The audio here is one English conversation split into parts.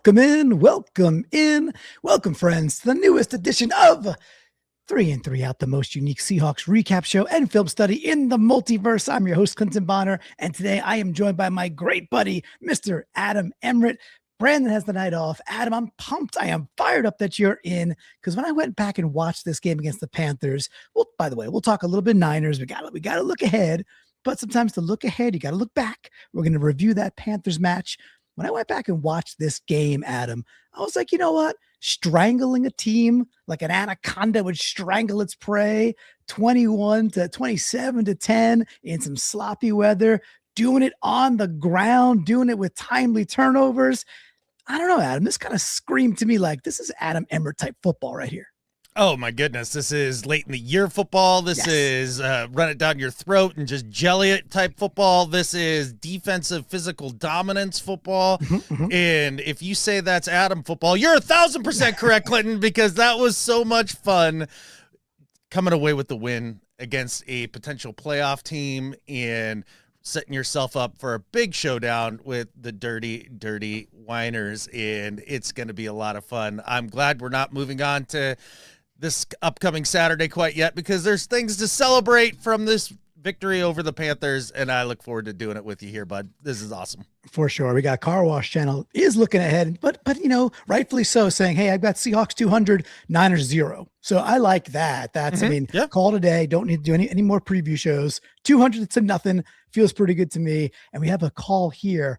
Welcome in, welcome in, welcome friends to the newest edition of 3 and 3 Out, the most unique Seahawks recap show and film study in the multiverse. I'm your host, Clinton Bonner, and today I am joined by my great buddy, Mr. Adam Emmerich. Brandon has the night off. Adam, I'm pumped. I am fired up that you're in, because when I went back and watched this game against the Panthers, well, by the way, we'll talk a little bit Niners. We got to look ahead, but sometimes to look ahead, you got to look back. We're going to review that Panthers match. When I went back and watched this game, Adam, I was like, you know what? Strangling a team like an anaconda would strangle its prey, 27-10 in some sloppy weather, doing it on the ground, doing it with timely turnovers. I don't know, Adam. This kind of screamed to me like this is Adam Emmer type football right here. Oh, my goodness. This is late in the year football. This is run it down your throat and just jelly it type football. This is defensive physical dominance football. And if you say that's Adam football, you're 1,000% correct, Clinton, because that was so much fun coming away with the win against a potential playoff team and setting yourself up for a big showdown with the dirty whiners. And it's going to be a lot of fun. I'm glad we're not moving on to this upcoming Saturday quite yet, because there's things to celebrate from this victory over the Panthers, and I look forward to doing it with you here, bud. This is awesome. For sure. We got Car Wash Channel is looking ahead, but you know, rightfully so, saying, hey, I've got Seahawks 200, Niners 0. So I like that. That's, call today. Don't need to do any more preview shows. 200 to nothing feels pretty good to me. And we have a call here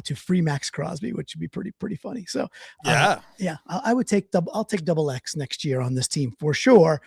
to free Max Crosby, which would be pretty funny. So I would take I'll take double X next year on this team for sure.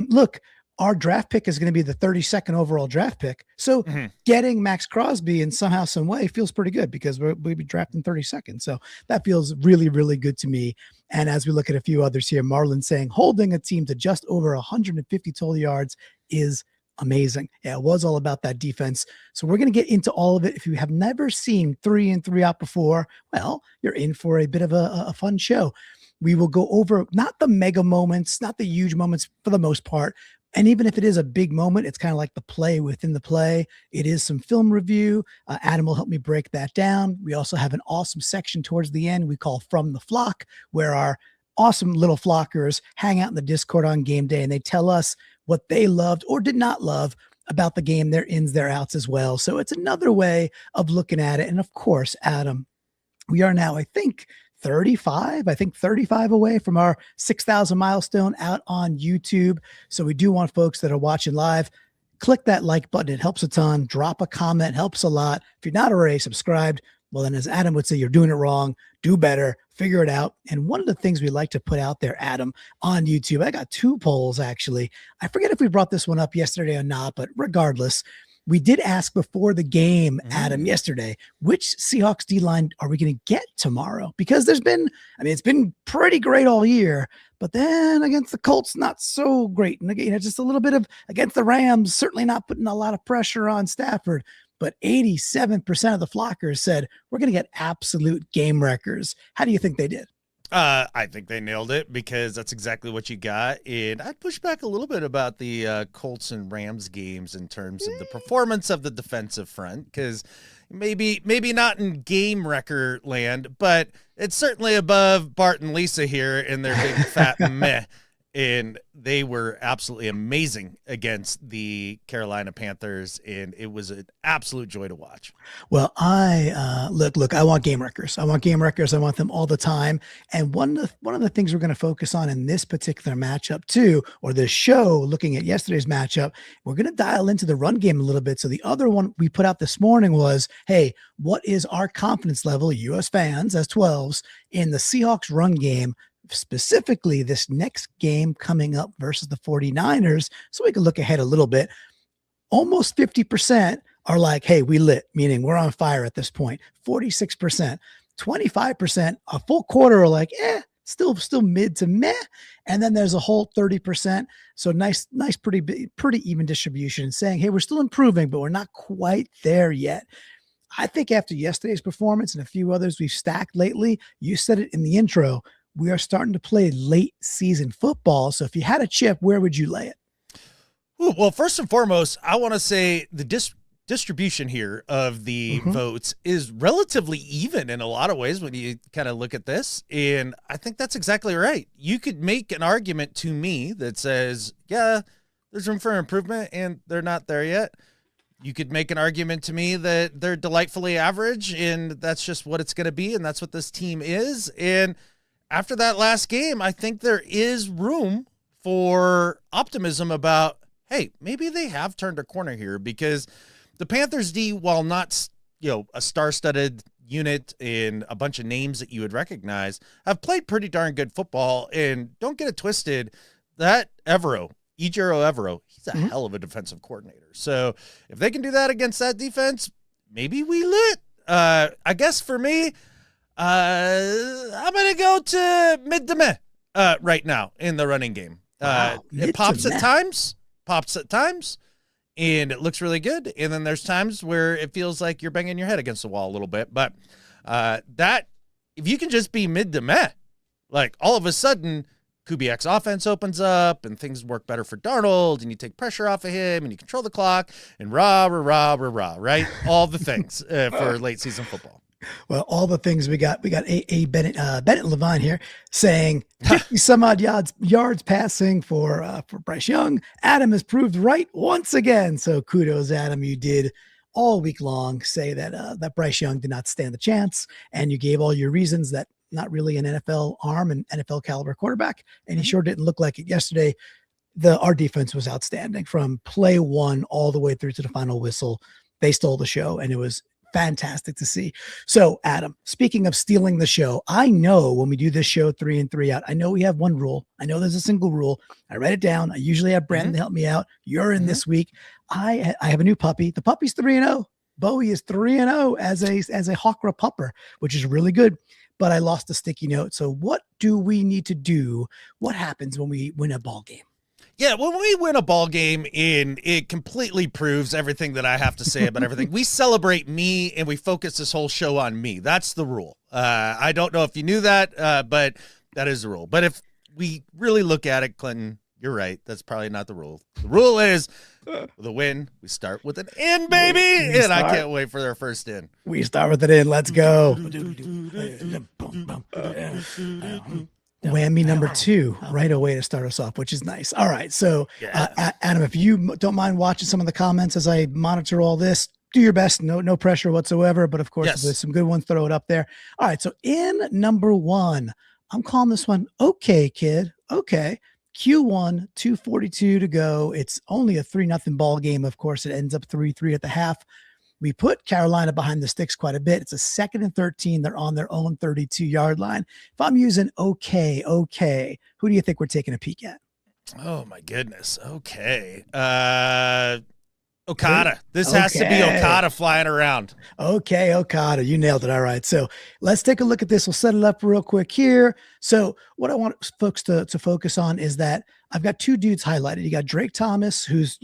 Look, our draft pick is going to be the 32nd overall draft pick. So getting Max Crosby in somehow, some way feels pretty good, because we'll be drafting 32nd. So that feels really, really good to me. And as we look at a few others here, Marlon saying holding a team to just over 150 total yards is amazing. Yeah, it was all about that defense. So we're going to get into all of it. If you have never seen 3 and 3 Out before, well, you're in for a bit of a fun show. We will go over not the mega moments, not the huge moments for the most part. And even if it is a big moment, it's kind of like the play within the play. It is some film review. Adam will help me break that down. We also have an awesome section towards the end we call From the Flock, where our awesome little flockers hang out in the Discord on game day, and they tell us what they loved or did not love about the game, their ins, their outs as well. So it's another way of looking at it. And of course, Adam, we are now, I think 35 away from our 6,000 milestone out on YouTube. So we do want folks that are watching live, click that like button. It helps a ton. Drop a comment, helps a lot. If you're not already subscribed, well, then as Adam would say, you're doing it wrong. Do better, figure it out. And one of the things we like to put out there, Adam, on YouTube, I got 2 polls actually. I forget if we brought this one up yesterday or not, but regardless, we did ask before the game, Adam, yesterday, which Seahawks D-line are we going to get tomorrow? Because it's been pretty great all year, but then against the Colts, not so great. And again, just a little bit of against the Rams, certainly not putting a lot of pressure on Stafford, but 87% of the flockers said we're going to get absolute game wreckers. How do you think they did? I think they nailed it, because that's exactly what you got. And I'd push back a little bit about the Colts and Rams games in terms of the performance of the defensive front, because maybe not in game wrecker land, but it's certainly above Bart and Lisa here in their big fat meh. And they were absolutely amazing against the Carolina Panthers, and it was an absolute joy to watch. Well, I look, I want game wreckers. I want them all the time. And one of the things we're going to focus on in this particular matchup too, or this show, looking at yesterday's matchup, we're going to dial into the run game a little bit. So the other one we put out this morning was, hey, what is our confidence level, U.S. fans as 12s, in the Seahawks run game, specifically this next game coming up versus the 49ers, so we can look ahead a little bit. Almost 50% are like, hey, we lit, meaning we're on fire at this point. 46%, 25%, a full quarter are like, still mid to meh. And then there's a whole 30%. So nice, pretty even distribution, saying, hey, we're still improving, but we're not quite there yet. I think after yesterday's performance and a few others we've stacked lately, you said it in the intro, we are starting to play late season football. So if you had a chip, where would you lay it? Well, first and foremost, I want to say the distribution here of the votes is relatively even in a lot of ways when you kind of look at this. And I think that's exactly right. You could make an argument to me that says, yeah, there's room for improvement and they're not there yet. You could make an argument to me that they're delightfully average and that's just what it's going to be. And that's what this team is. And after that last game, I think there is room for optimism about, hey, maybe they have turned a corner here, because the Panthers D, while not, a star-studded unit and a bunch of names that you would recognize, have played pretty darn good football. And don't get it twisted, that Ejiro Evero, he's a hell of a defensive coordinator. So if they can do that against that defense, maybe we lit. I guess for me, I'm going to go to mid to meh right now in the running game. It pops at times, and it looks really good. And then there's times where it feels like you're banging your head against the wall a little bit. But that, if you can just be mid to meh, like all of a sudden Kubiak's offense opens up and things work better for Darnold and you take pressure off of him and you control the clock and rah, right? All the things for late season football. Well, all the things we got a Bennett Levine here saying 50 some odd yards passing for Bryce Young. Adam has proved right once again. So kudos, Adam. You did all week long say that Bryce Young did not stand the chance, and you gave all your reasons that not really an NFL arm and NFL caliber quarterback, and he sure didn't look like it yesterday. Our defense was outstanding from play one all the way through to the final whistle. They stole the show, and it was fantastic to see. So, Adam, speaking of stealing the show, I know when we do this show 3 and 3 out, I know we have one rule. I know there's a single rule. I write it down. I usually have Brandon to help me out. You're in this week. I have a new puppy. The puppy's 3-0. Bowie is 3-0 as a Hawkra pupper, which is really good. But I lost a sticky note. So what do we need to do? What happens when we win a ball game? Yeah, when we win a ball game, and it completely proves everything that I have to say about everything. We celebrate me, and we focus this whole show on me. That's the rule. I don't know if you knew that, but that is the rule. But if we really look at it, Clinton, you're right. That's probably not the rule. The rule is the win. We start with an in, baby, and I can't wait for their first in. We start with an in. Let's go. Whammy number 2 right away to start us off, which is nice. All right. So, Adam, if you don't mind watching some of the comments as I monitor all this, do your best. No pressure whatsoever. But of course, if there's some good ones, throw it up there. All right. So in number 1, I'm calling this one, okay, kid. Okay. Q1, 2:42 to go. It's only a 3-0 ball game. Of course, it ends up 3-3 at the half. We put Carolina behind the sticks quite a bit. It's a 2nd and 13. They're on their own 32-yard line. If I'm using okay, who do you think we're taking a peek at? Oh, my goodness. Okay. Okada. This has to be Okada flying around. Okay, Okada. You nailed it. All right. So let's take a look at this. We'll set it up real quick here. So what I want folks to focus on is that I've got 2 dudes highlighted. You got Drake Thomas, who's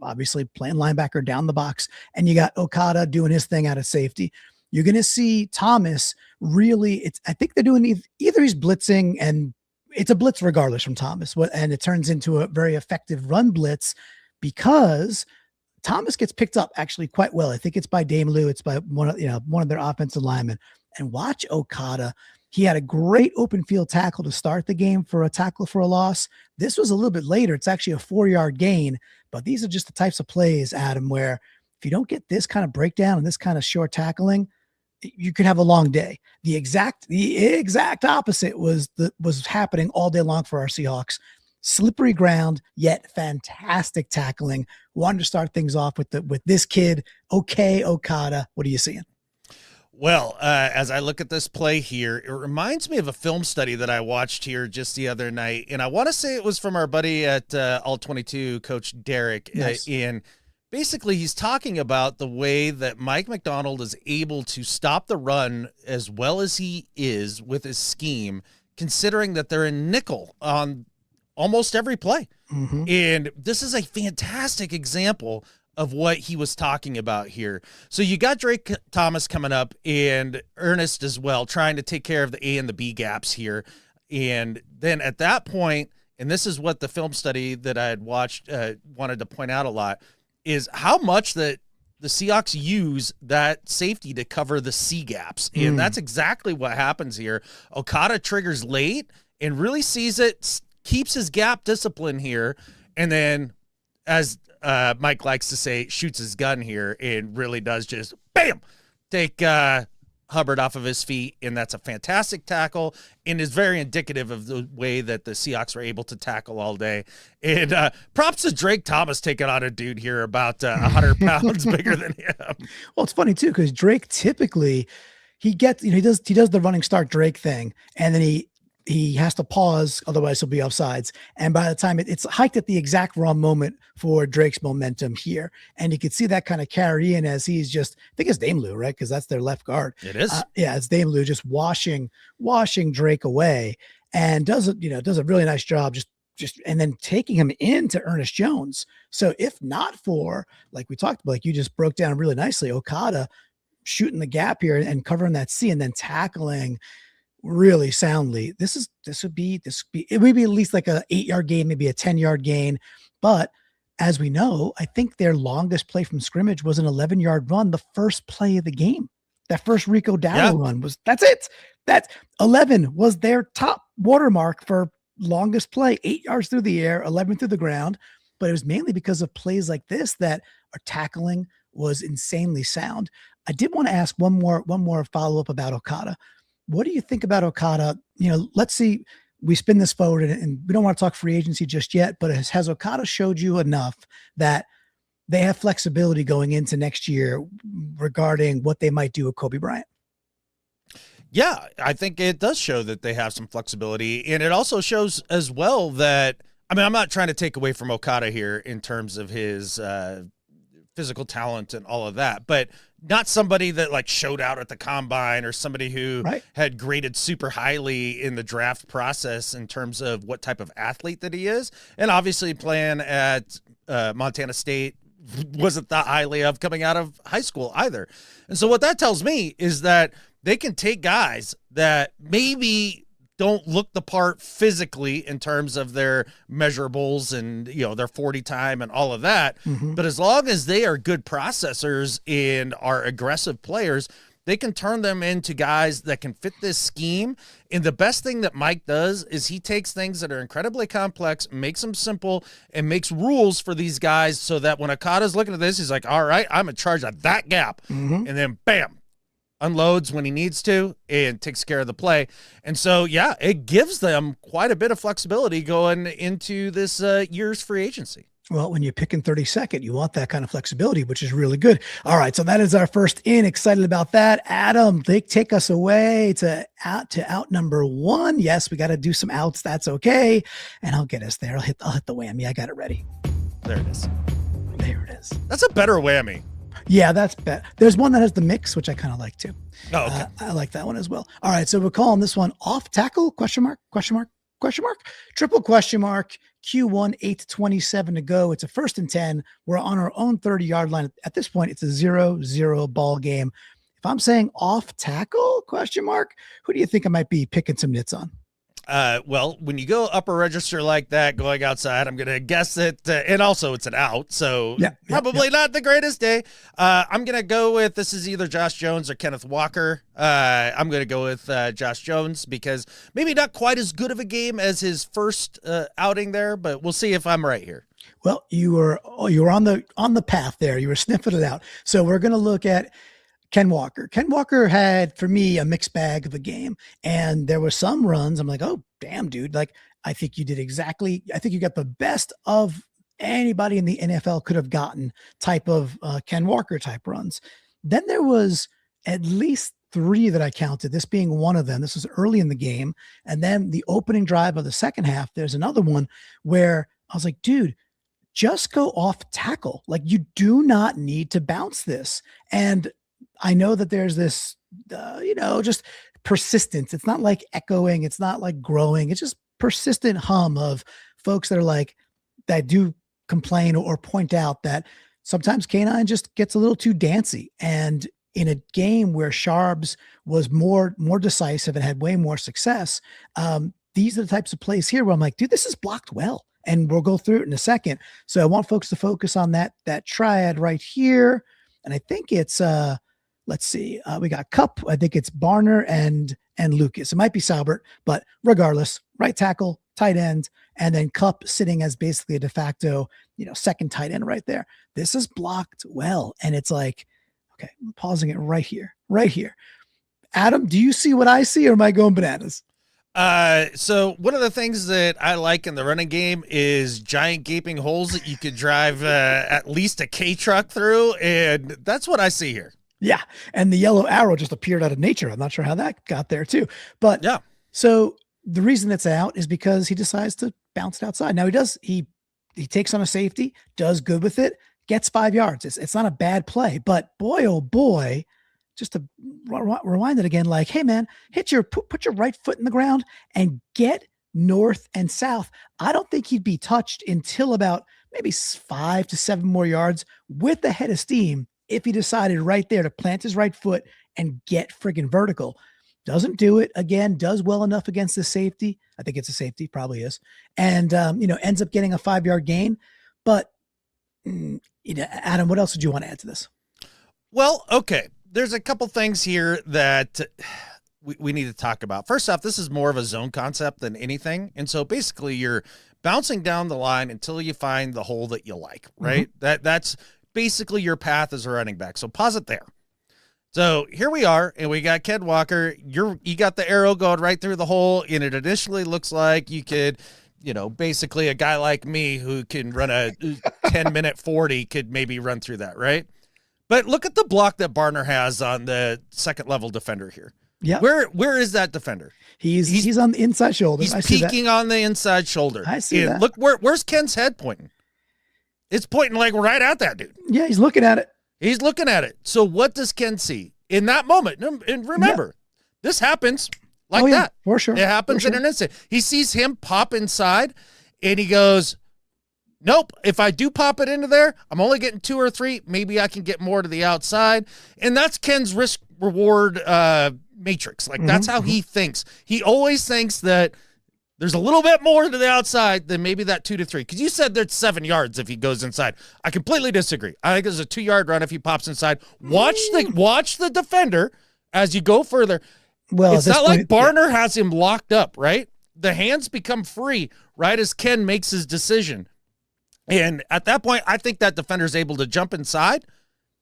obviously playing linebacker down the box, and you got Okada doing his thing out of safety. You're going to see Thomas really, I think they're doing either he's blitzing, and it's a blitz regardless from Thomas, and it turns into a very effective run blitz because Thomas gets picked up actually quite well. I think it's by Dame Lou. It's by one of their offensive linemen. And watch Okada. He had a great open field tackle to start the game for a tackle for a loss. This was a little bit later. It's actually a 4-yard gain, but these are just the types of plays, Adam, where if you don't get this kind of breakdown and this kind of short tackling, you could have a long day. The exact opposite was happening all day long for our Seahawks. Slippery ground, yet fantastic tackling. Wanted to start things off with this kid. Okay, Okada. What are you seeing? Well, as I look at this play here, it reminds me of a film study that I watched here just the other night. And I want to say it was from our buddy at All 22, Coach Derek. Nice. And basically, he's talking about the way that Mike McDonald is able to stop the run as well as he is with his scheme, considering that they're in nickel on almost every play. Mm-hmm. And this is a fantastic example of what he was talking about here. So you got Drake Thomas coming up and Ernest as well, trying to take care of the A and the B gaps here. And then at that point, and this is what the film study that I had watched wanted to point out a lot, is how much that the Seahawks use that safety to cover the C gaps. And that's exactly what happens here. Okada triggers late and really sees it, keeps his gap discipline here. And then, as Mike likes to say, shoots his gun here and really does just, bam, take Hubbard off of his feet. And that's a fantastic tackle and is very indicative of the way that the Seahawks were able to tackle all day. And props to Drake Thomas taking on a dude here about 100 pounds bigger than him. Well, it's funny too, because Drake typically he gets, he does the running start Drake thing, and then he has to pause, otherwise he'll be offsides. And by the time it's hiked at the exact wrong moment for Drake's momentum here. And you could see that kind of carry in as he's just, I think it's Damelu, right? Because that's their left guard. It is. Yeah, it's Damelu just washing Drake away, and does a really nice job just and then taking him into Ernest Jones. So if not for, like we talked about, like you just broke down really nicely, Okada shooting the gap here and covering that C and then tackling really soundly. It would be at least like a 8-yard gain, maybe a 10-yard gain. But as we know, I think their longest play from scrimmage was an 11-yard run, the first play of the game. That first Rico Dowdle run that's it. That 11 was their top watermark for longest play, 8 yards through the air, 11 through the ground. But it was mainly because of plays like this that our tackling was insanely sound. I did want to ask one more follow-up about Okada. What do you think about Okada? Let's see, we spin this forward and we don't want to talk free agency just yet, but has Okada showed you enough that they have flexibility going into next year regarding what they might do with Kobe Bryant? Yeah, I think it does show that they have some flexibility. And it also shows as well that, I'm not trying to take away from Okada here in terms of his physical talent and all of that, but not somebody that like showed out at the combine or somebody who had graded super highly in the draft process in terms of what type of athlete that he is. And obviously playing at Montana State wasn't that highly of coming out of high school either. And so what that tells me is that they can take guys that maybe don't look the part physically in terms of their measurables and, their 40 time and all of that. But as long as they are good processors and are aggressive players, they can turn them into guys that can fit this scheme. And the best thing that Mike does is he takes things that are incredibly complex, makes them simple, and makes rules for these guys so that when Okada's looking at this, he's like, all right, I'm in charge of that gap. And then bam, unloads when he needs to and takes care of the play. And so, yeah, it gives them quite a bit of flexibility going into this year's free agency. Well, when you pick in 32nd, you want that kind of flexibility, which is really good. All right, so that is our first in. Excited about that. Adam, take us away to out number one. Yes, we got to do some outs. That's okay. And I'll get us there. I'll hit the whammy. I got it ready. There it is. There it is. That's a better whammy. Yeah, that's better. There's one that has the mix, which I kind of like too. Oh, okay. I like that one as well. All right, so we're calling this one off tackle, question mark, triple question mark, Q1, 8:27 to go. It's a 1st and 10. We're on our own 30-yard line. At this point, it's a 0-0 ball game. If I'm saying off tackle, question mark, who do you think I might be picking some nits on? Well, when you go upper register like that, going outside, I'm going to guess that, and also it's an out, so probably not the greatest day. I'm going to go with, this is either Josh Jones or Kenneth Walker. I'm going to go with Josh Jones because maybe not quite as good of a game as his first outing there, but we'll see if I'm right here. Well, you were on the path there. You were sniffing it out. So we're going to look at Ken Walker. Ken Walker had, for me, a mixed bag of a game. And there were some runs. I'm like, oh, damn, dude. Like, I think you got the best of anybody in the NFL could have gotten type of Ken Walker type runs. Then there was at least 3 that I counted, this being one of them. This was early in the game. And then the opening drive of the second half, there's another one where I was like, dude, just go off tackle. Like, you do not need to bounce this. And I know that there's this, just persistence. It's not like echoing. It's not like growing. It's just persistent hum of folks that are like, that do complain or point out that sometimes K9 just gets a little too dancy. And in a game where Sharbs was more decisive and had way more success, these are the types of plays here where I'm like, dude, this is blocked well. And we'll go through it in a second. So I want folks to focus on that triad right here. And I think it's let's see, we got Cup. I think it's Barner and Lucas. It might be Salbert, but regardless, right tackle, tight end, and then Cup sitting as basically a de facto, second tight end right there. This is blocked well, and it's like, okay, I'm pausing it right here. Adam, do you see what I see, or am I going bananas? So one of the things that I like in the running game is giant gaping holes that you could drive at least a K truck through, and that's what I see here. Yeah, and the yellow arrow just appeared out of nature. I'm not sure how that got there too, but yeah. So the reason it's out is because he decides to bounce it outside. Now he takes on a safety, does good with it, gets 5 yards. It's not a bad play, but boy, oh boy, just to rewind it again, like, hey man, put your right foot in the ground and get north and south. I don't think he'd be touched until about maybe 5 to 7 more yards with the head of steam if he decided right there to plant his right foot and get friggin' vertical. Doesn't do it again, does well enough against the safety. I think it's a safety, probably is. And, ends up getting a 5-yard gain. But, Adam, what else would you want to add to this? Well, okay. There's a couple things here that we need to talk about. First off, this is more of a zone concept than anything. And so basically you're bouncing down the line until you find the hole that you like, right? Mm-hmm. That's basically your path as a running back. So pause it there. So here we are, and we got Ken Walker. You got the arrow going right through the hole, and it initially looks like you could, basically a guy like me who can run a 10-minute 40 could maybe run through that, right? But look at the block that Barner has on the second level defender here. Yeah. Where is that defender? He's on the inside shoulder. He's peeking on the inside shoulder. I see that. Look, where's Ken's head pointing? It's pointing like right at that dude. Yeah, he's looking at it. He's looking at it. So what does Ken see in that moment? And remember, this happens like that. For sure. It happens in an instant. He sees him pop inside, and he goes, nope, if I do pop it into there, I'm only getting 2 or 3. Maybe I can get more to the outside. And that's Ken's risk-reward matrix. Like, that's how he thinks. He always thinks that there's a little bit more to the outside than maybe that 2 to 3. Because you said there's 7 yards if he goes inside. I completely disagree. I think there's a 2-yard run if he pops inside. Watch the defender as you go further. Well, it's not like Barner has him locked up, right? The hands become free right as Ken makes his decision. And at that point, I think that defender's able to jump inside,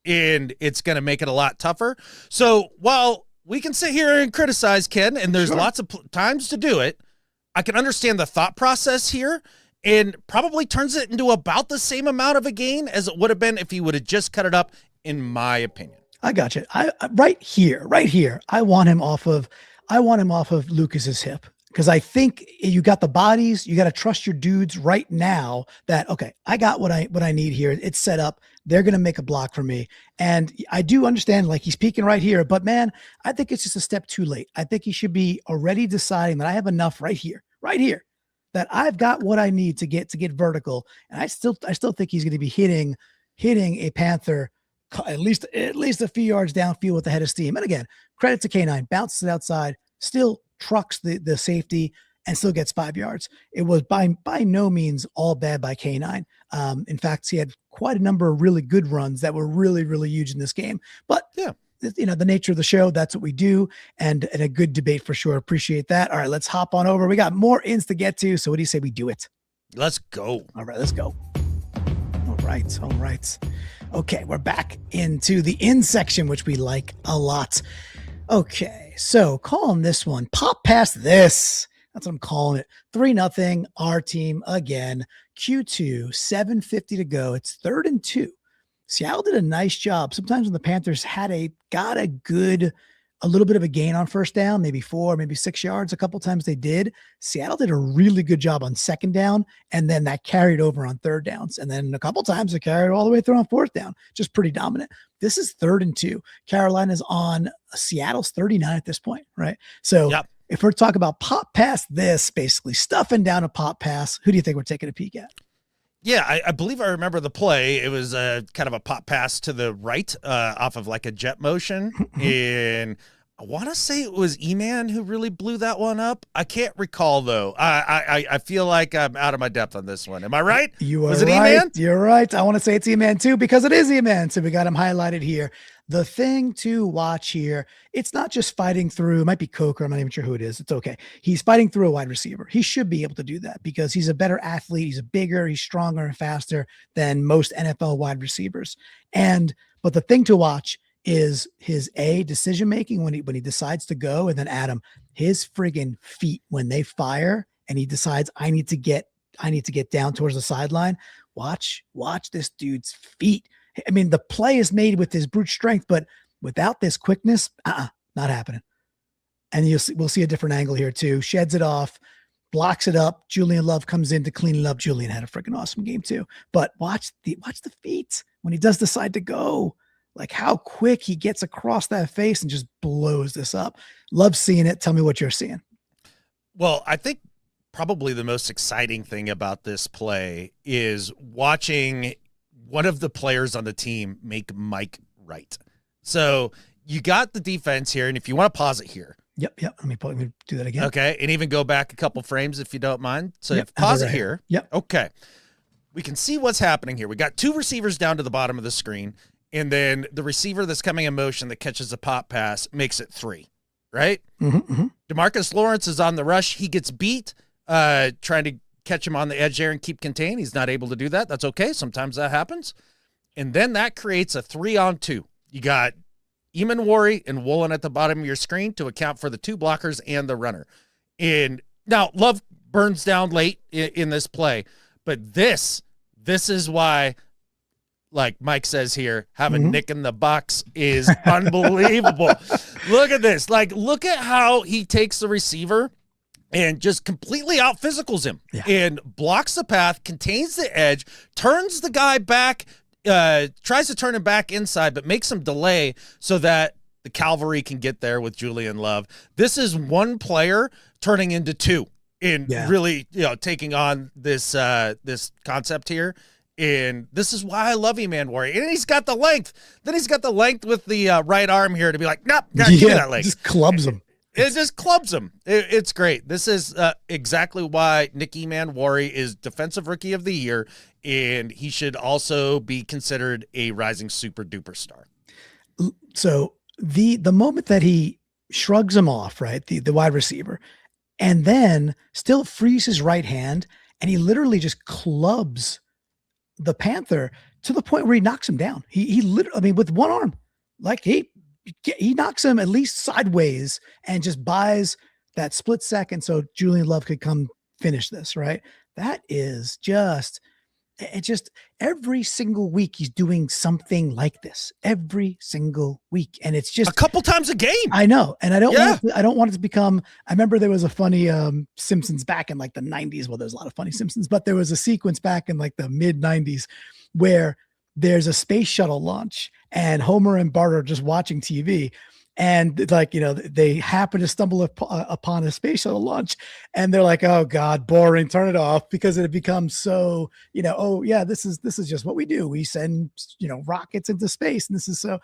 and it's going to make it a lot tougher. So while we can sit here and criticize Ken, and there's lots of times to do it, I can understand the thought process here, and probably turns it into about the same amount of a gain as it would have been if he would have just cut it up, in my opinion. I got you. I right here. I want him off of Lucas's hip, because I think you got the bodies. You got to trust your dudes right now that, okay, I got what I need here. It's set up. They're going to make a block for me. And I do understand, like, he's peeking right here, but man, I think it's just a step too late. I think he should be already deciding that I have enough right here, that I've got what I need to get vertical. And I still think he's going to be hitting a Panther at least a few yards downfield with the head of steam. And again, credit to K9, bounces it outside, still trucks the safety, and still gets 5 yards. It was by no means all bad by K9. In fact, he had quite a number of really good runs that were really, really huge in this game. But yeah, the nature of the show, that's what we do, and a good debate for sure. Appreciate that. All right, let's hop on over. We got more ins to get to. So what do you say we do it? Let's go. All right, let's go. All right. Okay, we're back into the in section, which we like a lot. Okay, so calling this one pop past this. That's what I'm calling it. 3-0, our team again. Q2, 7:50 to go. It's 3rd and 2. Seattle did a nice job. Sometimes when the Panthers got a little bit of a gain on first down, maybe 4, maybe 6 yards. A couple times they did. Seattle did a really good job on second down, and then that carried over on third downs. And then a couple times it carried all the way through on fourth down. Just pretty dominant. This is 3rd and 2. Carolina's on Seattle's 39 at this point, right? So if we're talking about pop past this, basically stuffing down a pop pass, who do you think we're taking a peek at? Yeah, I believe I remember the play. It was kind of a pop pass to the right off of like a jet motion. And I want to say it was E-Man who really blew that one up. I can't recall though. I feel like I'm out of my depth on this one. Am I right? You are was it right. E-Man? You're right. I want to say it's E-Man too, because it is E-Man. So we got him highlighted here. The thing to watch here, it's not just fighting through, it might be Coker. I'm not even sure who it is. It's okay. He's fighting through a wide receiver. He should be able to do that because he's a better athlete. He's bigger, he's stronger and faster than most NFL wide receivers. But the thing to watch is his decision-making when he decides to go, and then Adam, his friggin' feet when they fire and he decides I need to get down towards the sideline. Watch this dude's feet. I mean, the play is made with his brute strength, but without this quickness, not happening. And we'll see a different angle here too. Sheds it off, blocks it up. Julian Love comes in to clean it up. Julian had a freaking awesome game too. But watch the feet when he does decide to go. Like how quick he gets across that face and just blows this up. Love seeing it. Tell me what you're seeing. Well, I think probably the most exciting thing about this play is watching one of the players on the team make Mike right. So you got the defense here, and if you want to pause it here. Yep. Let me do that again. Okay, and even go back a couple frames if you don't mind. So pause it here. Yep. Okay. We can see what's happening here. We got two receivers down to the bottom of the screen, and then the receiver that's coming in motion that catches a pop pass makes it 3, right? Mm-hmm. DeMarcus Lawrence is on the rush. He gets beat trying to catch him on the edge there and keep contained. He's not able to do that. That's okay. Sometimes that happens. And then that creates a 3-on-2. You got Eamon and Woolen at the bottom of your screen to account for the 2 blockers and the runner. And now Love burns down late in this play, but this is why, like Mike says here, having Nick in the box is unbelievable. Look at this. Like, look at how he takes the receiver and just completely out physicals him and blocks the path, contains the edge, turns the guy back, tries to turn him back inside, but makes him delay so that the cavalry can get there with Julian Love. This is one player turning into 2 and really, taking on this concept here. And this is why I love E-Man Warrior. And he's got the length. Then he's got the length with the right arm here to be like, nope, give me that length. Just clubs him. It just clubs him. It's great. This is exactly why Nick E-Man Warrior is Defensive Rookie of the Year, and he should also be considered a rising super duper star. So the moment that he shrugs him off, right, the wide receiver, and then still frees his right hand, and he literally just clubs the Panther to the point where he knocks him down. He literally, I mean, with one arm, like he knocks him at least sideways and just buys that split second so Julian Love could come finish this, right? That is just every single week he's doing something like this every single week. And it's just a couple times a game. I know. And I don't want it to become, I remember there was a funny Simpsons back in like the 90s. Well, there's a lot of funny Simpsons, but there was a sequence back in like the mid 90s where there's a space shuttle launch and Homer and Bart are just watching TV. And like, they happen to stumble upon a space shuttle launch and they're like, oh God, boring, turn it off, because it becomes so, oh yeah, this is just what we do. We send, rockets into space. And this is so,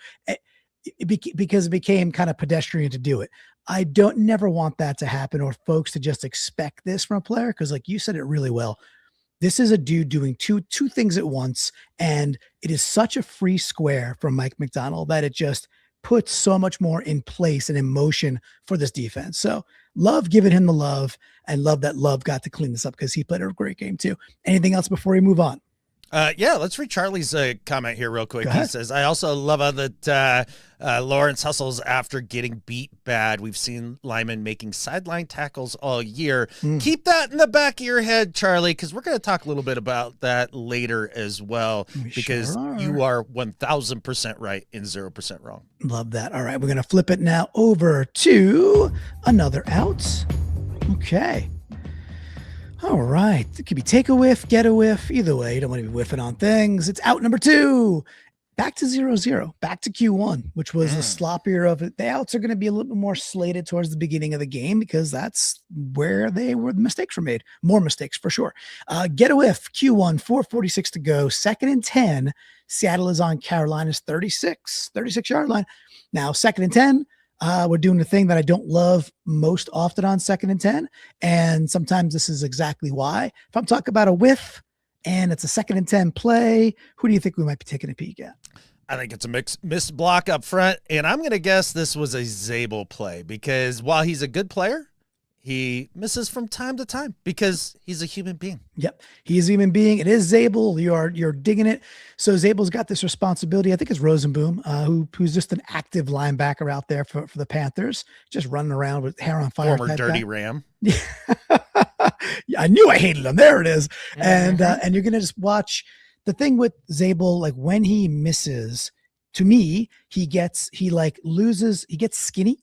because it became kind of pedestrian to do it. I never want that to happen, or folks to just expect this from a player. Cause like you said it really well, this is a dude doing two things at once. And it is such a free square from Mike McDonald that it just puts so much more in place and in motion for this defense. So love giving him the love, and love that Love got to clean this up because he played a great game too. Anything else before we move on? Let's read Charlie's comment here real quick. He says, I also love that Lawrence hustles after getting beat bad. We've seen linemen making sideline tackles all year. Keep that in the back of your head, Charlie, because we're going to talk a little bit about that later as well, because you are 1,000% right and 0% wrong. Love that. All right, we're going to flip it now over to another out. Okay. All right. It could be take a whiff, get a whiff. Either way, you don't want to be whiffing on things. It's out number 2. Back to 0-0. Back to Q1, which was the sloppier of it. The outs are going to be a little bit more slated towards the beginning of the game because that's where the mistakes were made. More mistakes for sure. Get a whiff. Q1, 4:46 to go. 2nd and 10. Seattle is on Carolina's 36-yard line. Now, 2nd and 10. We're doing the thing that I don't love most often on 2nd and 10. And sometimes this is exactly why. If I'm talking about a whiff and it's a 2nd and 10 play, who do you think we might be taking a peek at? I think it's a missed block up front, and I'm going to guess this was a Zabel play because while he's a good player, he misses from time to time because he's a human being. Yep. He's a human being. It is Zabel. You're digging it. So Zabel's got this responsibility. I think it's Rosenboom, who's just an active linebacker out there for the Panthers, just running around with hair on fire. Former dirty Ram. Yeah. I knew I hated him. There it is. Mm-hmm. And you're going to just watch. The thing with Zabel, like when he misses, to me, he gets skinny.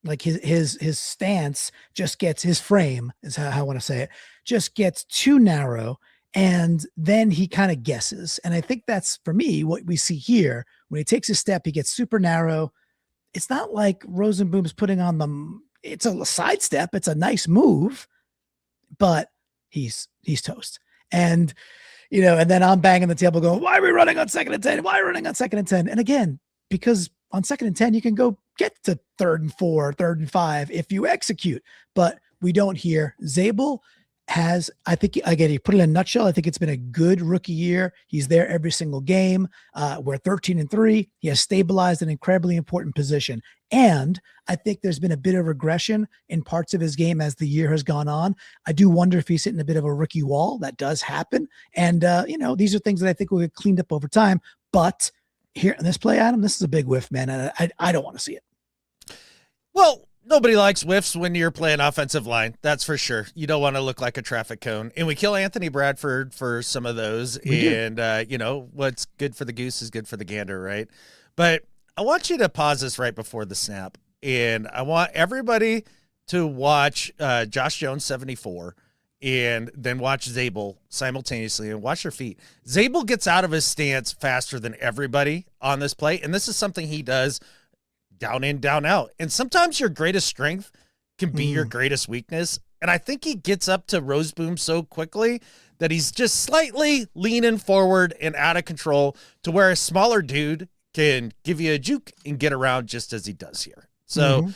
Like his stance just gets, his frame is how I want to say it, just gets too narrow. And then he kind of guesses. And I think that's, for me, what we see here. When he takes a step, he gets super narrow. It's not like Rosenboom's putting on them. It's a side step. It's a nice move, but he's toast. And, and then I'm banging the table going, why are we running on 2nd and 10? Why are we running on 2nd and 10? And again, because on 2nd and 10, you can go get to 3rd and 4, 3rd and 5 if you execute, but we don't hear. Zabel has, I think, again, you put it in a nutshell, I think it's been a good rookie year. He's there every single game. We're 13 and 3. He has stabilized an incredibly important position. And I think there's been a bit of regression in parts of his game as the year has gone on. I do wonder if he's hitting a bit of a rookie wall. That does happen. And, these are things that I think will get cleaned up over time. But here in this play, Adam, this is a big whiff, man. And I don't want to see it. Well, nobody likes whiffs when you're playing offensive line. That's for sure. You don't want to look like a traffic cone. And we kill Anthony Bradford for some of those. And, what's good for the goose is good for the gander, right? But I want you to pause this right before the snap. And I want everybody to watch Josh Jones 74 and then watch Zabel simultaneously and watch their feet. Zabel gets out of his stance faster than everybody on this play. And this is something he does down in, down out. And sometimes your greatest strength can be your greatest weakness. And I think he gets up to Rosenboom so quickly that he's just slightly leaning forward and out of control to where a smaller dude can give you a juke and get around just as he does here. So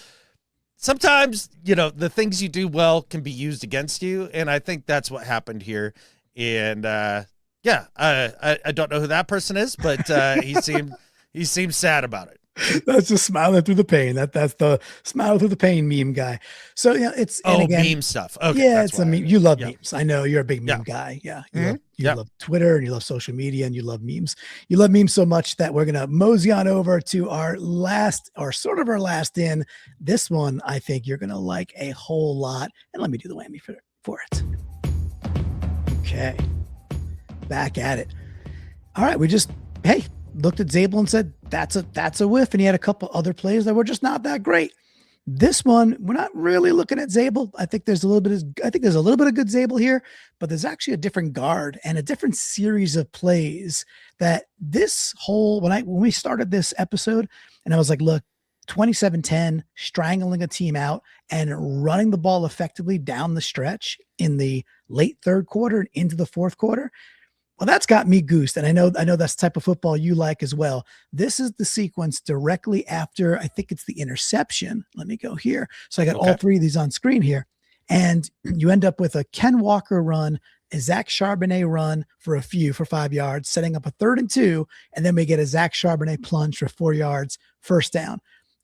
sometimes, the things you do well can be used against you. And I think that's what happened here. And I don't know who that person is, but he seemed sad about it. That's just smiling through the pain. That's the smile through the pain meme guy. So it's meme stuff. Okay, yeah, it's a meme. You love memes. I know you're a big meme guy. Yeah, you love Twitter and you love social media and you love memes. You love memes so much that we're gonna mosey on over to our last in. This one I think you're gonna like a whole lot. And let me do the whammy for it. Okay, back at it. All right, we just looked at Zabel and said, that's a whiff. And he had a couple other plays that were just not that great. This one, we're not really looking at Zabel. I think there's a little bit of good Zabel here, but there's actually a different guard and a different series of plays that this whole, when we started this episode and I was like, look, 27-10, strangling a team out and running the ball effectively down the stretch in the late 3rd quarter and into the 4th quarter. Well, that's got me goosed. And I know that's the type of football you like as well. This is the sequence directly after, I think it's the interception. Let me go here. So I got all 3 of these on screen here. And you end up with a Ken Walker run, a Zach Charbonnet run for 5 yards, setting up a 3rd and 2. And then we get a Zach Charbonnet plunge for 4 yards, first down.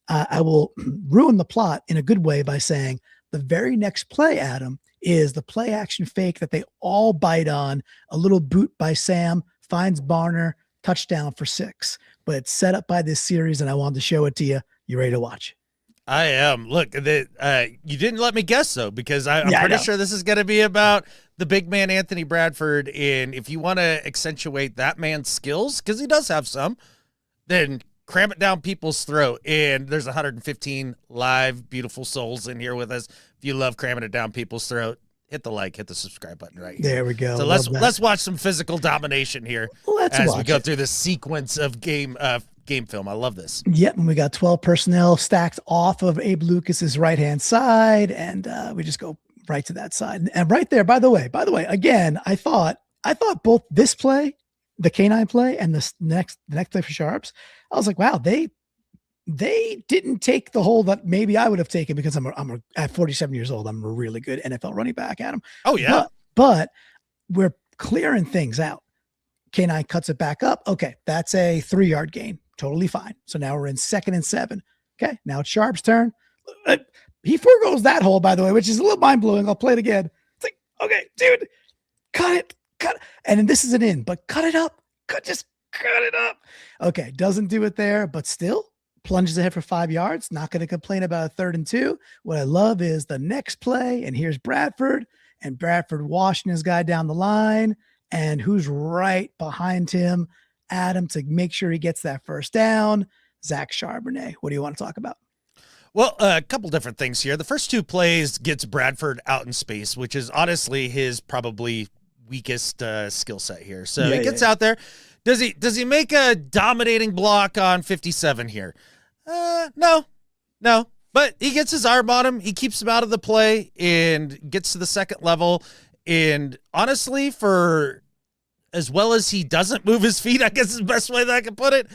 I will ruin the plot in a good way by saying the very next play, Adam, is the play action fake that they all bite on. A little boot by Sam, finds Barner, touchdown for 6. But it's set up by this series, and I wanted to show it to you. You ready to watch? I am. Look, you didn't let me guess, though, because I'm pretty sure this is going to be about the big man, Anthony Bradford. And if you want to accentuate that man's skills, because he does have some, then cram it down people's throat. And there's 115 live, beautiful souls in here with us. If you love cramming it down people's throat, hit the like, hit the subscribe button right here. There we go. So let's watch some physical domination here as we go through this sequence of game film. I love this. Yep, and we got 12 personnel stacked off of Abe Lucas's right-hand side, and we just go right to that side. And right there, by the way, again, I thought both this play, the K9 play, and the next play for Sharps, I was like, wow, they They didn't take the hole that maybe I would have taken because at 47 years old, I'm a really good NFL running back, Adam. Oh yeah. But we're clearing things out. K9 cuts it back up. Okay. That's a 3-yard gain. Totally fine. So now we're in 2nd and 7. Okay. Now it's Sharp's turn. He forgoes that hole, by the way, which is a little mind blowing. I'll play it again. It's like, okay, dude, cut it. And then this is an in, but cut it up. Just cut it up. Okay. Doesn't do it there, but still plunges ahead for 5 yards. Not going to complain about a 3rd and 2. What I love is the next play. And here's Bradford, and Bradford washing his guy down the line. And who's right behind him? Adam, to make sure he gets that first down. Zach Charbonnet. What do you want to talk about? Well, a couple different things here. The first 2 plays gets Bradford out in space, which is honestly his probably weakest skill set here. So he gets out there. Does he make a dominating block on 57 here? No. But he gets his arm on him. He keeps him out of the play and gets to the second level. And honestly, for as well as he doesn't move his feet, I guess is the best way that I can put it.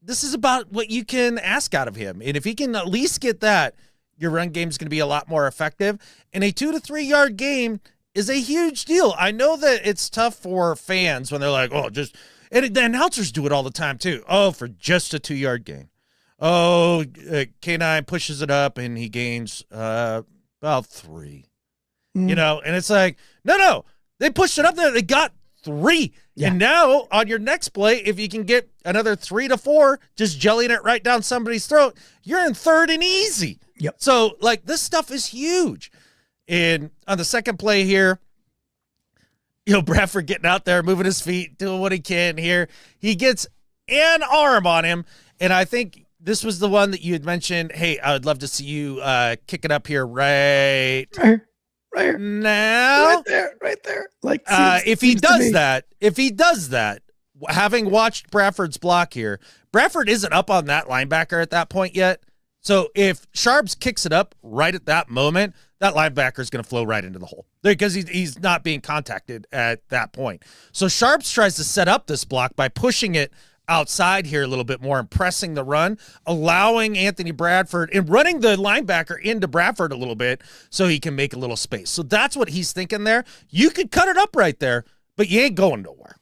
This is about what you can ask out of him. And if he can at least get that, your run game is going to be a lot more effective. And a 2 to 3 yard game is a huge deal. I know that it's tough for fans when they're like, oh, and the announcers do it all the time too. Oh, for just a 2 yard gain. Oh, K9 pushes it up and he gains about 3. You know, and it's like, no, they pushed it up there. They got 3. Yeah. And now on your next play, if you can get another 3 to 4, just jellying it right down somebody's throat, you're in 3rd and easy. Yep. So like this stuff is huge. And on the second play here, Bradford getting out there, moving his feet, doing what he can here. He gets an arm on him. And I think this was the one that you had mentioned. Hey, I would love to see you kick it up here right now. Right there. Like, if he does that, having watched Bradford's block here, Bradford isn't up on that linebacker at that point yet. So if Sharps kicks it up right at that moment, that linebacker is going to flow right into the hole because he's not being contacted at that point. So Sharps tries to set up this block by pushing it outside here a little bit more and pressing the run, allowing Anthony Bradford and running the linebacker into Bradford a little bit so he can make a little space. So that's what he's thinking there. You could cut it up right there, but you ain't going nowhere.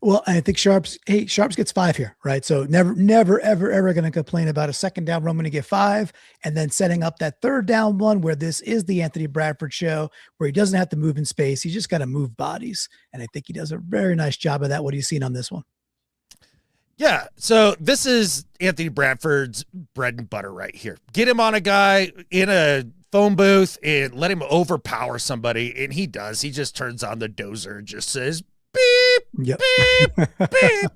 Well, I think Sharps gets 5 here, right? So never, ever going to complain about a second down run when you get 5 and then setting up that third down one where this is the Anthony Bradford show where he doesn't have to move in space. He's just got to move bodies. And I think he does a very nice job of that. What are you seeing on this one? Yeah, so this is Anthony Bradford's bread and butter right here. Get him on a guy in a phone booth and let him overpower somebody, and he does. He just turns on the dozer, just says, beep, yep. beep, beep,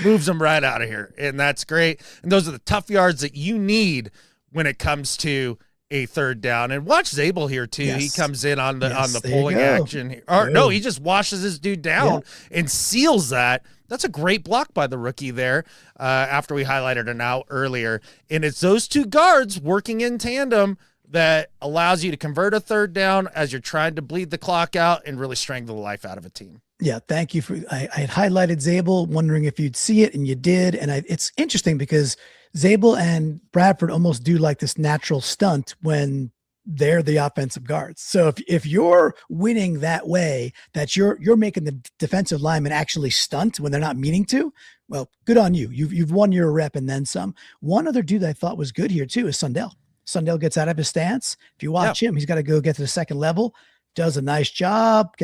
moves him right out of here, and that's great. And those are the tough yards that you need when it comes to a third down. And watch Zabel here too. Yes. He comes in on the pulling action. No, he just washes his dude down and seals that. That's a great block by the rookie there after we highlighted it out earlier. And it's those two guards working in tandem that allows you to convert a third down as you're trying to bleed the clock out and really strangle the life out of a team. Yeah, thank you. I had highlighted Zabel, wondering if you'd see it, and you did. And it's interesting because Zabel and Bradford almost do like this natural stunt when they're the offensive guards. So if you're winning that way, that you're making the defensive lineman actually stunt when they're not meaning to, well, good on you. You've won your rep and then some. One other dude that I thought was good here too is Sundell. Sundell gets out of his stance. If you watch him, he's got to go get to the second level. Does a nice job.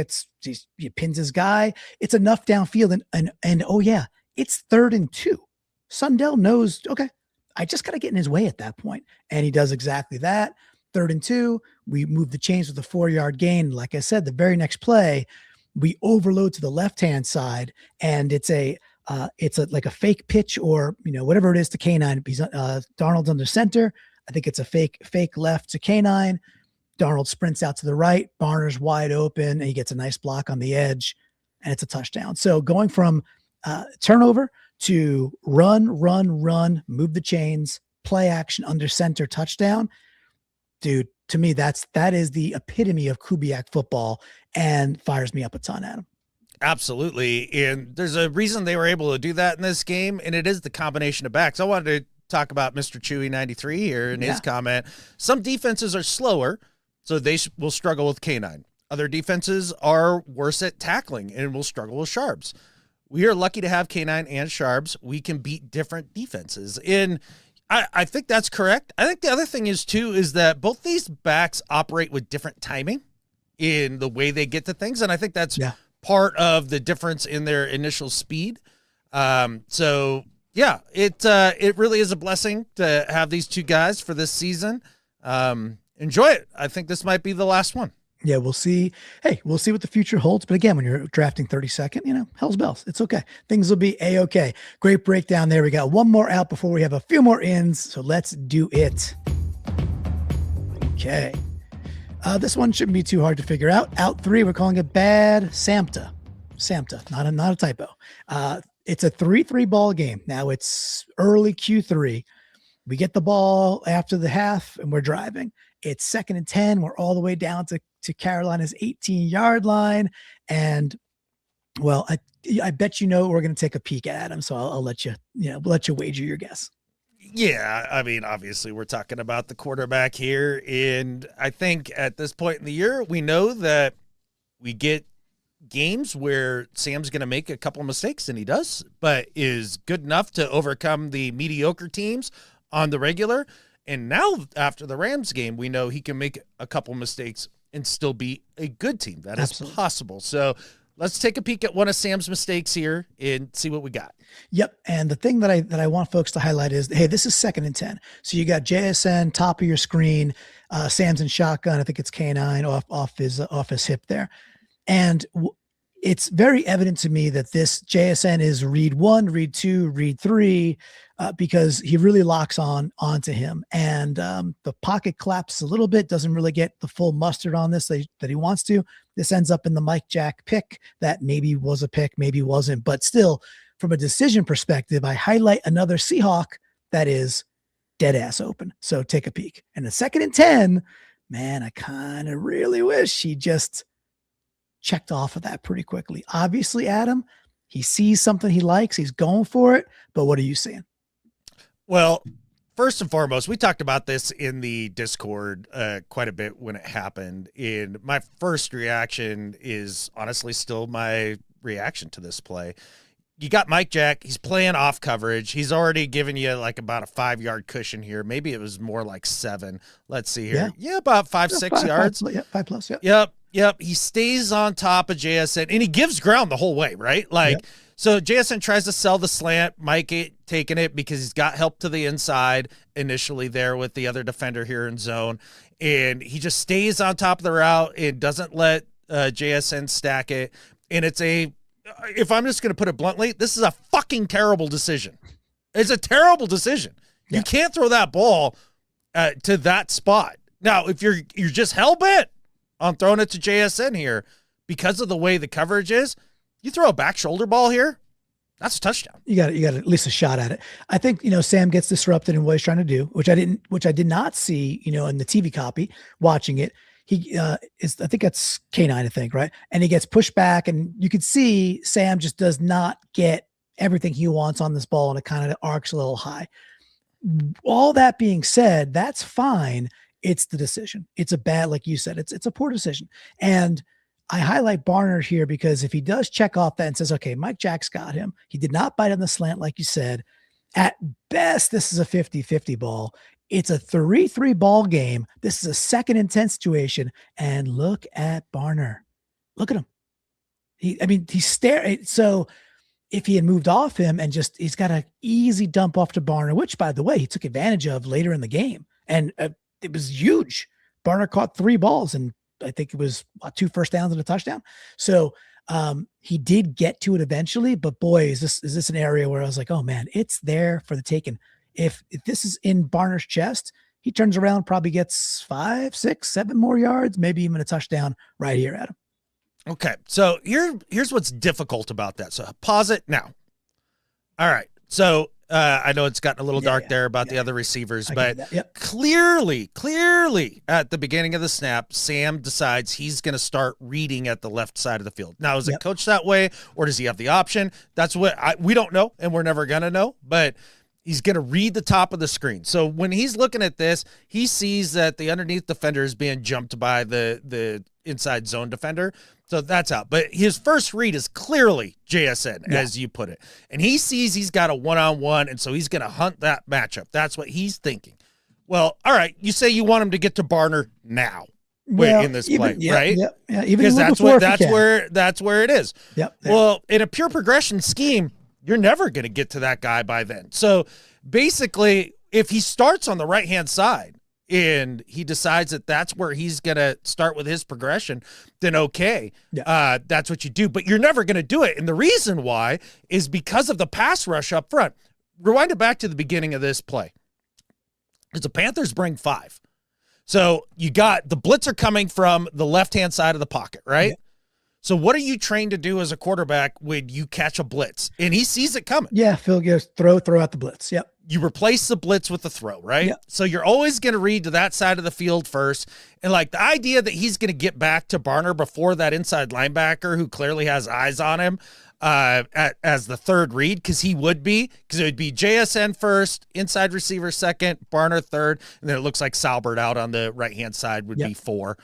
He pins his guy. It's enough downfield and oh yeah, it's 3rd and 2. Sundell knows, okay, I just got to get in his way at that point. And he does exactly that. 3rd and 2, we move the chains with a 4-yard gain. Like I said, the very next play, we overload to the left-hand side, and it's like a fake pitch or whatever it is to K9. He's Darnold's under center. I think it's a fake left to K9. Darnold sprints out to the right. Barner's wide open, and he gets a nice block on the edge, and it's a touchdown. So going from turnover to run, move the chains, play action under center, touchdown. Dude, to me, that is the epitome of Kubiak football and fires me up a ton, Adam. Absolutely. And there's a reason they were able to do that in this game, and it is the combination of backs. I wanted to talk about Mr. Chewy 93 here in his comment. Some defenses are slower, so they will struggle with K9. Other defenses are worse at tackling and will struggle with Sharps. We are lucky to have K9 and Sharps. We can beat different defenses. And I think that's correct. I think the other thing is, too, is that both these backs operate with different timing in the way they get to things. And I think that's part of the difference in their initial speed. So, yeah, it really is a blessing to have these two guys for this season. Enjoy it. I think this might be the last one. Yeah, we'll see. Hey, we'll see what the future holds. But again, when you're drafting 32nd, hell's bells. It's okay. Things will be A-okay. Great breakdown there. We got one more out before we have a few more ins. So let's do it. Okay. This one shouldn't be too hard to figure out. Out 3, we're calling it Bad Samta. Samta, not a typo. It's a 3-3 ball game. Now it's early Q3. We get the ball after the half and we're driving. It's 2nd and 10. We're all the way down to Carolina's 18-yard line. And, well, I bet we're going to take a peek at him. So I'll let you wager your guess. Yeah, I mean, obviously we're talking about the quarterback here. And I think at this point in the year, we know that we get games where Sam's going to make a couple of mistakes, and he does, but is good enough to overcome the mediocre teams on the regular. And now after the Rams game, we know he can make a couple mistakes and still be a good team. That is possible. So let's take a peek at one of Sam's mistakes here and see what we got. Yep. And the thing that I want folks to highlight is, hey, this is 2nd and 10. So you got JSN top of your screen, Sam's in shotgun. I think it's K9 off his hip there. And it's very evident to me that this JSN is read 1, read 2, read 3, because he really locks onto him. And the pocket collapses a little bit, doesn't really get the full mustard on this that he wants to. This ends up in the Mike Jack pick that maybe was a pick, maybe wasn't. But still, from a decision perspective, I highlight another Seahawk that is dead ass open. So take a peek. And the 2nd and 10, man, I kind of really wish he just checked off of that pretty quickly. Obviously, Adam, he sees something he likes. He's going for it. But what are you seeing? Well, first and foremost, we talked about this in the Discord quite a bit when it happened. And my first reaction is honestly still my reaction to this play. You got Mike Jack. He's playing off coverage. He's already given you like about a 5-yard cushion here. Maybe it was more like 7. Let's see here. Yeah, about 5-6 yards. 5 plus. Yeah. Yep. He stays on top of JSN and he gives ground the whole way, right? So JSN tries to sell the slant. Mike taking it because he's got help to the inside initially there with the other defender here in zone. And he just stays on top of the route and doesn't let JSN stack it. And if I'm just going to put it bluntly, this is a fucking terrible decision. It's a terrible decision. Yeah. You can't throw that ball to that spot. Now, if you're just hell-bent on throwing it to JSN here because of the way the coverage is, you throw a back shoulder ball here, that's a touchdown. You got at least a shot at it. I think, Sam gets disrupted in what he's trying to do, which I did not see, in the TV copy watching it. He I think that's K9, I think, right? And he gets pushed back, and you could see Sam just does not get everything he wants on this ball, and it kind of arcs a little high. All that being said, that's fine. It's the decision. It's a bad, like you said, it's a poor decision. And I highlight Barnard here because if he does check off that and says, okay, Mike Jack's got him. He did not bite on the slant, like you said. At best, this is a 50-50 ball. It's a 3-3 ball game. This is a 2nd and 10 situation. And look at Barnard. Look at him. He's staring. So if he had moved off him and he's got an easy dump off to Barnard, which, by the way, he took advantage of later in the game. And it was huge. Barnard caught 3 balls, and I think it was 2 first downs and a touchdown. So he did get to it eventually, but boy, is this an area where I was like, oh man, it's there for the taking. If this is in Barnard's chest, he turns around, probably gets 5, 6, 7 more yards, maybe even a touchdown right here at him. Okay. So here's what's difficult about that. So pause it now. All right. So I know it's gotten a little dark there about the other receivers, but clearly at the beginning of the snap, Sam decides he's going to start reading at the left side of the field. Now, is it coached that way, or does he have the option? That's what we don't know, and we're never going to know, but he's going to read the top of the screen. So when he's looking at this, he sees that the underneath defender is being jumped by the inside zone defender. So that's out. But his first read is clearly JSN, as you put it. And he sees he's got a one-on-one, and so he's going to hunt that matchup. That's what he's thinking. Well, all right, you say you want him to get to Barner now in this play, right? Yeah, because that's where it is. Yep. Well, in a pure progression scheme, you're never going to get to that guy by then. So basically, if he starts on the right-hand side and he decides that that's where he's going to start with his progression, then okay, that's what you do. But you're never going to do it. And the reason why is because of the pass rush up front. Rewind it back to the beginning of this play. Because the Panthers bring 5. So you got the blitzer coming from the left-hand side of the pocket, right? Yeah. So what are you trained to do as a quarterback when you catch a blitz? And he sees it coming. Yeah, Phil goes, throw out the blitz. Yep. You replace the blitz with the throw, right? Yep. So you're always going to read to that side of the field first. And like the idea that he's going to get back to Barner before that inside linebacker who clearly has eyes on him as the third read, because it would be JSN first, inside receiver second, Barner third, and then it looks like Salbert out on the right-hand side would be 4.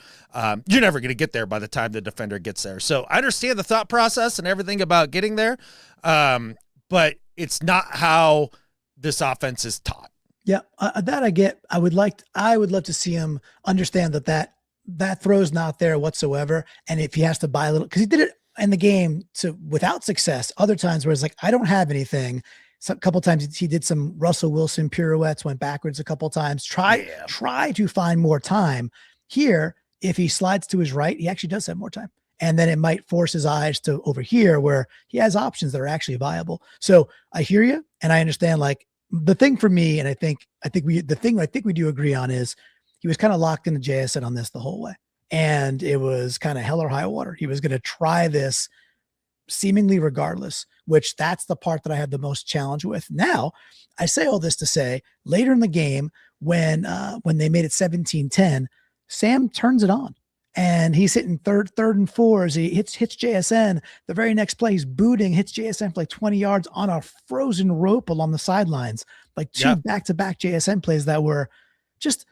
You're never going to get there by the time the defender gets there. So I understand the thought process and everything about getting there, but it's not how this offense is taught. Yeah, that I get. I would love to see him understand that throw's not there whatsoever, and if he has to buy a little, because he did it in the game without success. Other times where it's like, I don't have anything. So a couple times he did some Russell Wilson pirouettes, went backwards a couple times, try to find more time. Here, if he slides to his right, he actually does have more time. And then it might force his eyes to over here where he has options that are actually viable. So I hear you. And I understand, like, the thing for me, and I think we do agree on, is he was kind of locked into JSN on this the whole way. And it was kind of hell or high water. He was going to try this seemingly regardless, which that's the part that I had the most challenge with. Now, I say all this to say, later in the game, when they made it 17-10, Sam turns it on. And he's hitting third and 4s. He hits JSN. The very next play, he's booting, hits JSN for like 20 yards on a frozen rope along the sidelines. Like 2 back-to-back JSN plays that were just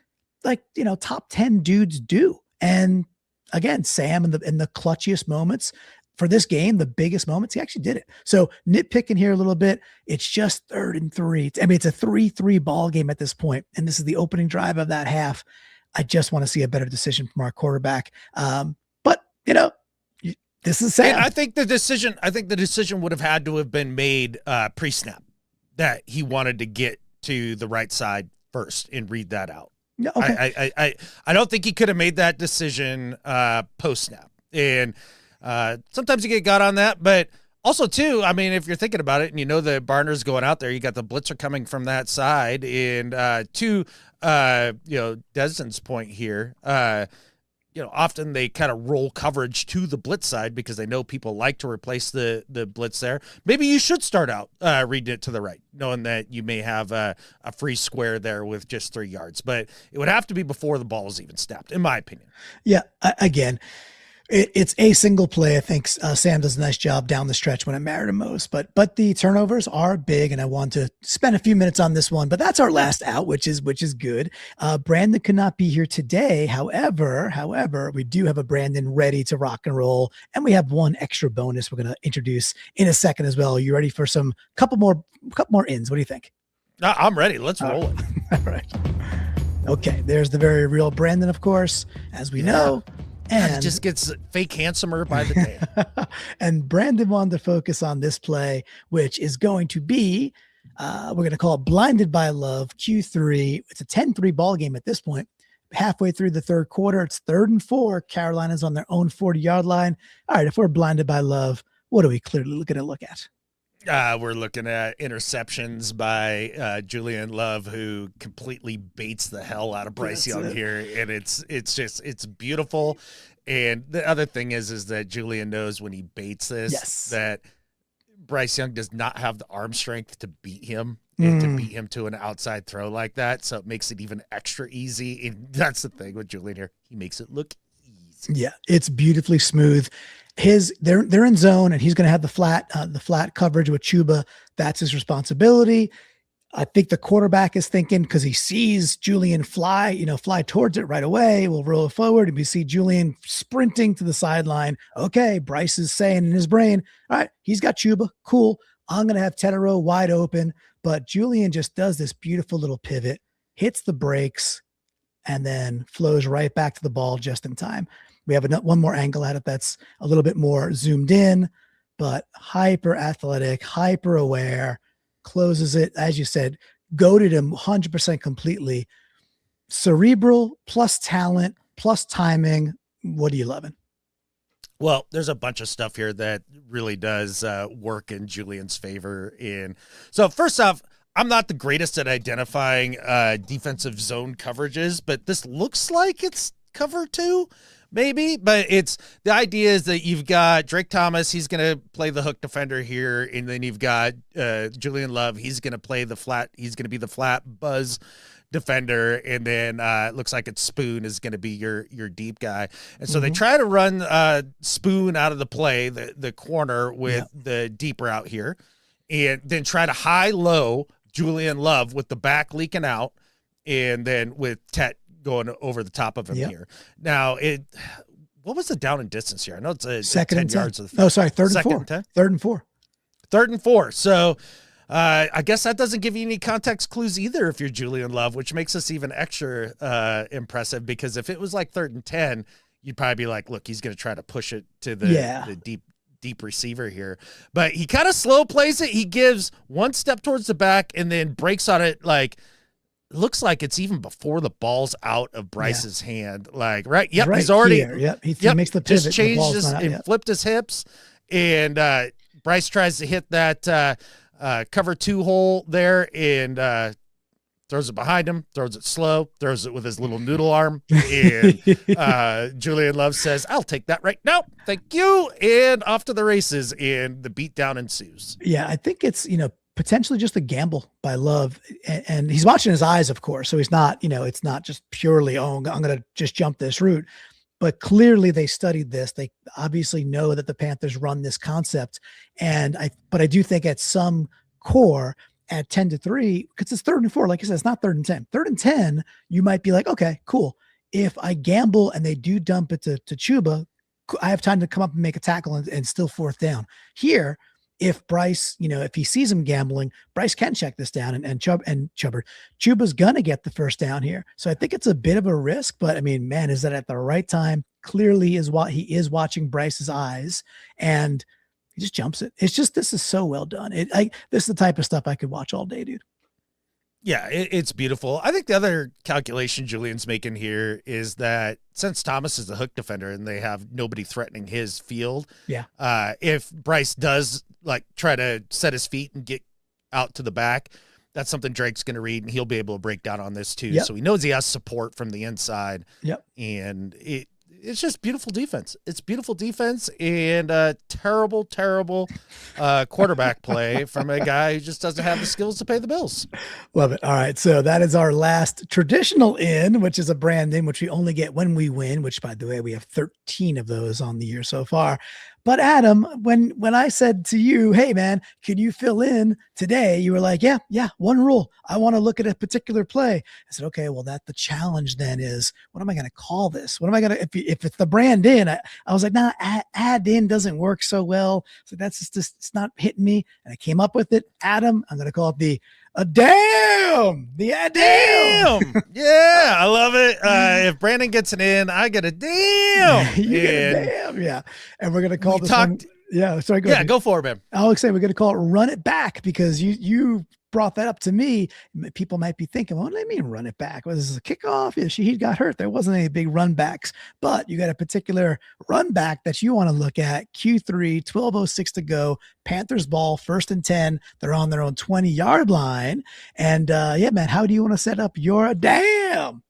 like, top 10 dudes do. And again, Sam in the clutchiest moments for this game, the biggest moments, he actually did it. So nitpicking here a little bit, it's just 3rd and 3. I mean, it's a 3-3 ball game at this point, and this is the opening drive of that half. I just want to see a better decision from our quarterback. But this is Sam. And I think the decision would have had to have been made pre-snap, that he wanted to get to the right side first and read that out. Yeah, okay. I don't think he could have made that decision post snap, and sometimes you get got on that. But also too, I mean, if you're thinking about it, and the Barner's going out there, you got the blitzer coming from that side, and to Desmond's point here, often they kind of roll coverage to the blitz side because they know people like to replace the blitz there. Maybe you should start out reading it to the right, knowing that you may have a free square there with just 3 yards. But it would have to be before the ball is even snapped, in my opinion. Yeah, again, it's a single play. I think Sam does a nice job down the stretch when it mattered most, but the turnovers are big, and I want to spend a few minutes on this one. But that's our last out, which is good. Brandon could not be here today. However, we do have a Brandon ready to rock and roll, and we have one extra bonus we're going to introduce in a second as well. Are you ready for some couple more ins? What do you think? I'm ready. Let's roll it. All right. Okay. There's the very real Brandon, of course, as we know. And it just gets fake handsomer by the day. And Brandon wanted to focus on this play, which is going to be, we're going to call it Blinded by Love Q3. It's a 10-3 ball game at this point. Halfway through the third quarter, it's 3rd and 4. Carolina's on their own 40-yard line. All right, if we're blinded by love, what are we clearly looking to look at? We're looking at interceptions by Julian Love, who completely baits the hell out of Bryce Young here, and it's beautiful. And the other thing is that Julian knows when he baits this, that Bryce Young does not have the arm strength to beat him and to beat him to an outside throw like that. So it makes it even extra easy. And that's the thing with Julian here. He makes it look easy. Yeah, it's beautifully smooth. They're in zone, and he's going to have the flat coverage with Chuba. That's his responsibility. I think the quarterback is thinking, because he sees Julian fly towards it right away. We'll roll it forward, and we see Julian sprinting to the sideline. Okay, Bryce is saying in his brain, all right, he's got Chuba. Cool. I'm going to have Tetero wide open. But Julian just does this beautiful little pivot, hits the brakes, and then flows right back to the ball just in time. We have one more angle at it that's a little bit more zoomed in, but hyper athletic, hyper aware, closes it, as you said, goaded him 100% completely. Cerebral plus talent plus timing. What are you loving? Well, there's a bunch of stuff here that really does work in Julian's favor. So first off, I'm not the greatest at identifying defensive zone coverages, but this looks like it's cover 2. Maybe, but the idea is that you've got Drake Thomas. He's going to play the hook defender here. And then you've got Julian Love. He's going to play the flat. He's going to be the flat buzz defender. And then it looks like it's Spoon is going to be your deep guy. And so they try to run Spoon out of the play, the corner with the deep route here, and then try to high-low Julian Love with the back leaking out. And then with Tet going over the top of him here. Now, what was the down and distance here? I know it's a second 10 and yards. 10. Oh, sorry, third and 4. 10? Third and 4. Third and 4. So I guess that doesn't give you any context clues either if you're Julian Love, which makes us even extra impressive, because if it was like 3rd and 10, you'd probably be like, look, he's going to try to push it to the deep receiver here. But he kind of slow plays it. He gives one step towards the back and then breaks on it like, looks like it's even before the ball's out of Bryce's hand. Like, right. Yep. Right he's already, here. Yep. He makes the pivot. Just changed and flipped his hips. And Bryce tries to hit that cover 2 hole there and throws it behind him, throws it slow, throws it with his little noodle arm. And Julian Love says, I'll take that right now. Thank you. And off to the races. And the beatdown ensues. Yeah. I think it's, potentially just a gamble by Love, and he's watching his eyes, of course. So he's not, it's not just purely, I'm going to just jump this route, but clearly they studied this. They obviously know that the Panthers run this concept. But I do think at some core at 10-3, because it's 3rd and 4, like I said, it's not 3rd and 10. 3rd and 10, you might be like, okay, cool. If I gamble and they do dump it to Chuba, I have time to come up and make a tackle and still 4th down. Here, if Bryce, if he sees him gambling, Bryce can check this down and Chuba's going to get the 1st down here. So I think it's a bit of a risk, but I mean, man, is that at the right time? Clearly is what he is watching Bryce's eyes, and he just jumps it. It's just, this is so well done. This is the type of stuff I could watch all day, dude. Yeah, it's beautiful. I think the other calculation Julian's making here is that since Thomas is the hook defender and they have nobody threatening his field, if Bryce does like try to set his feet and get out to the back, that's something Drake's going to read, and he'll be able to break down on this too. So he knows he has support from the inside. And it's just beautiful defense. It's beautiful defense and terrible quarterback play from a guy who just doesn't have the skills to pay the bills. Love it. All right. So that is our last traditional in, which is a brand in, which we only get when we win, which, by the way, we have 13 of those on the year so far. But Adam, when I said to you, hey man, can you fill in today? You were like, yeah, one rule. I want to look at a particular play. I said, okay, well, the challenge then is, what am I going to call this? What am I going to, if it's the brand in, I was like, nah, add in doesn't work so well. So that's just, it's not hitting me. And I came up with it. Adam, I'm going to call it the damn. Yeah, I love it. If Brandon gets it in, I get a damn. You get a damn. Yeah. And we're going to call this one. Yeah. Sorry. Go for it, man. Alex said we're going to call it Run It Back, because you brought that up to me. People might be thinking, well, what do they mean run it back? Was this a kickoff? Yeah, he got hurt. There wasn't any big run backs, but you got a particular run back that you want to look at. Q3, 12:06 to go. Panthers ball, 1st and 10. They're on their own 20-yard line. And yeah, man, how do you want to set up your damn?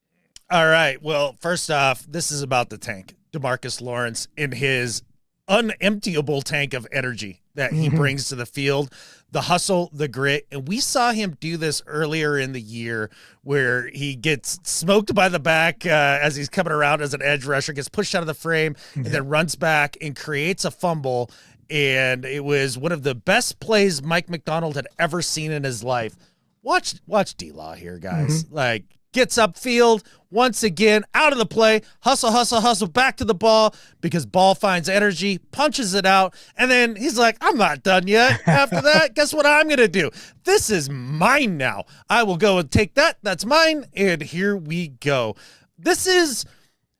All right. Well, first off, this is about the tank. DeMarcus Lawrence in his unemptiable tank of energy that he brings to the field, the hustle, the grit. And we saw him do this earlier in the year where he gets smoked by the back as he's coming around as an edge rusher, gets pushed out of the frame, and then runs back and creates a fumble. And it was one of the best plays Mike McDonald had ever seen in his life. Watch D-Law here, guys. Like, gets upfield once again, out of the play, hustle, back to the ball because ball finds energy, punches it out, and then he's like, I'm not done yet. After that, guess what I'm going to do? This is mine now. I will go and take that. That's mine, and here we go. This is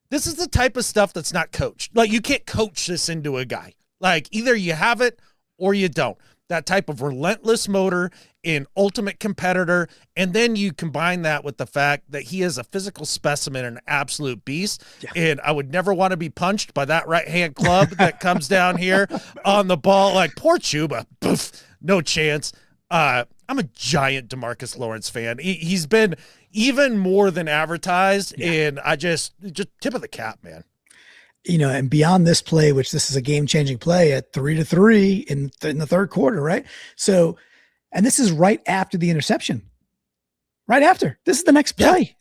the type of stuff that's not coached. Like, you can't coach this into a guy. Like, either you have it or you don't. That type of relentless motor, an ultimate competitor, and then you combine that with the fact that he is a physical specimen, an absolute beast, and I would never want to be punched by that right-hand club that comes down here on the ball. Like, poor Chuba, poof, no chance. I'm a giant DeMarcus Lawrence fan. He's been even more than advertised, and I just tip of the cap, man. You know, and beyond this play, which this is a game-changing play at 3-3 in the third quarter, right? So, and this is right after the interception. Right after. This is the next play.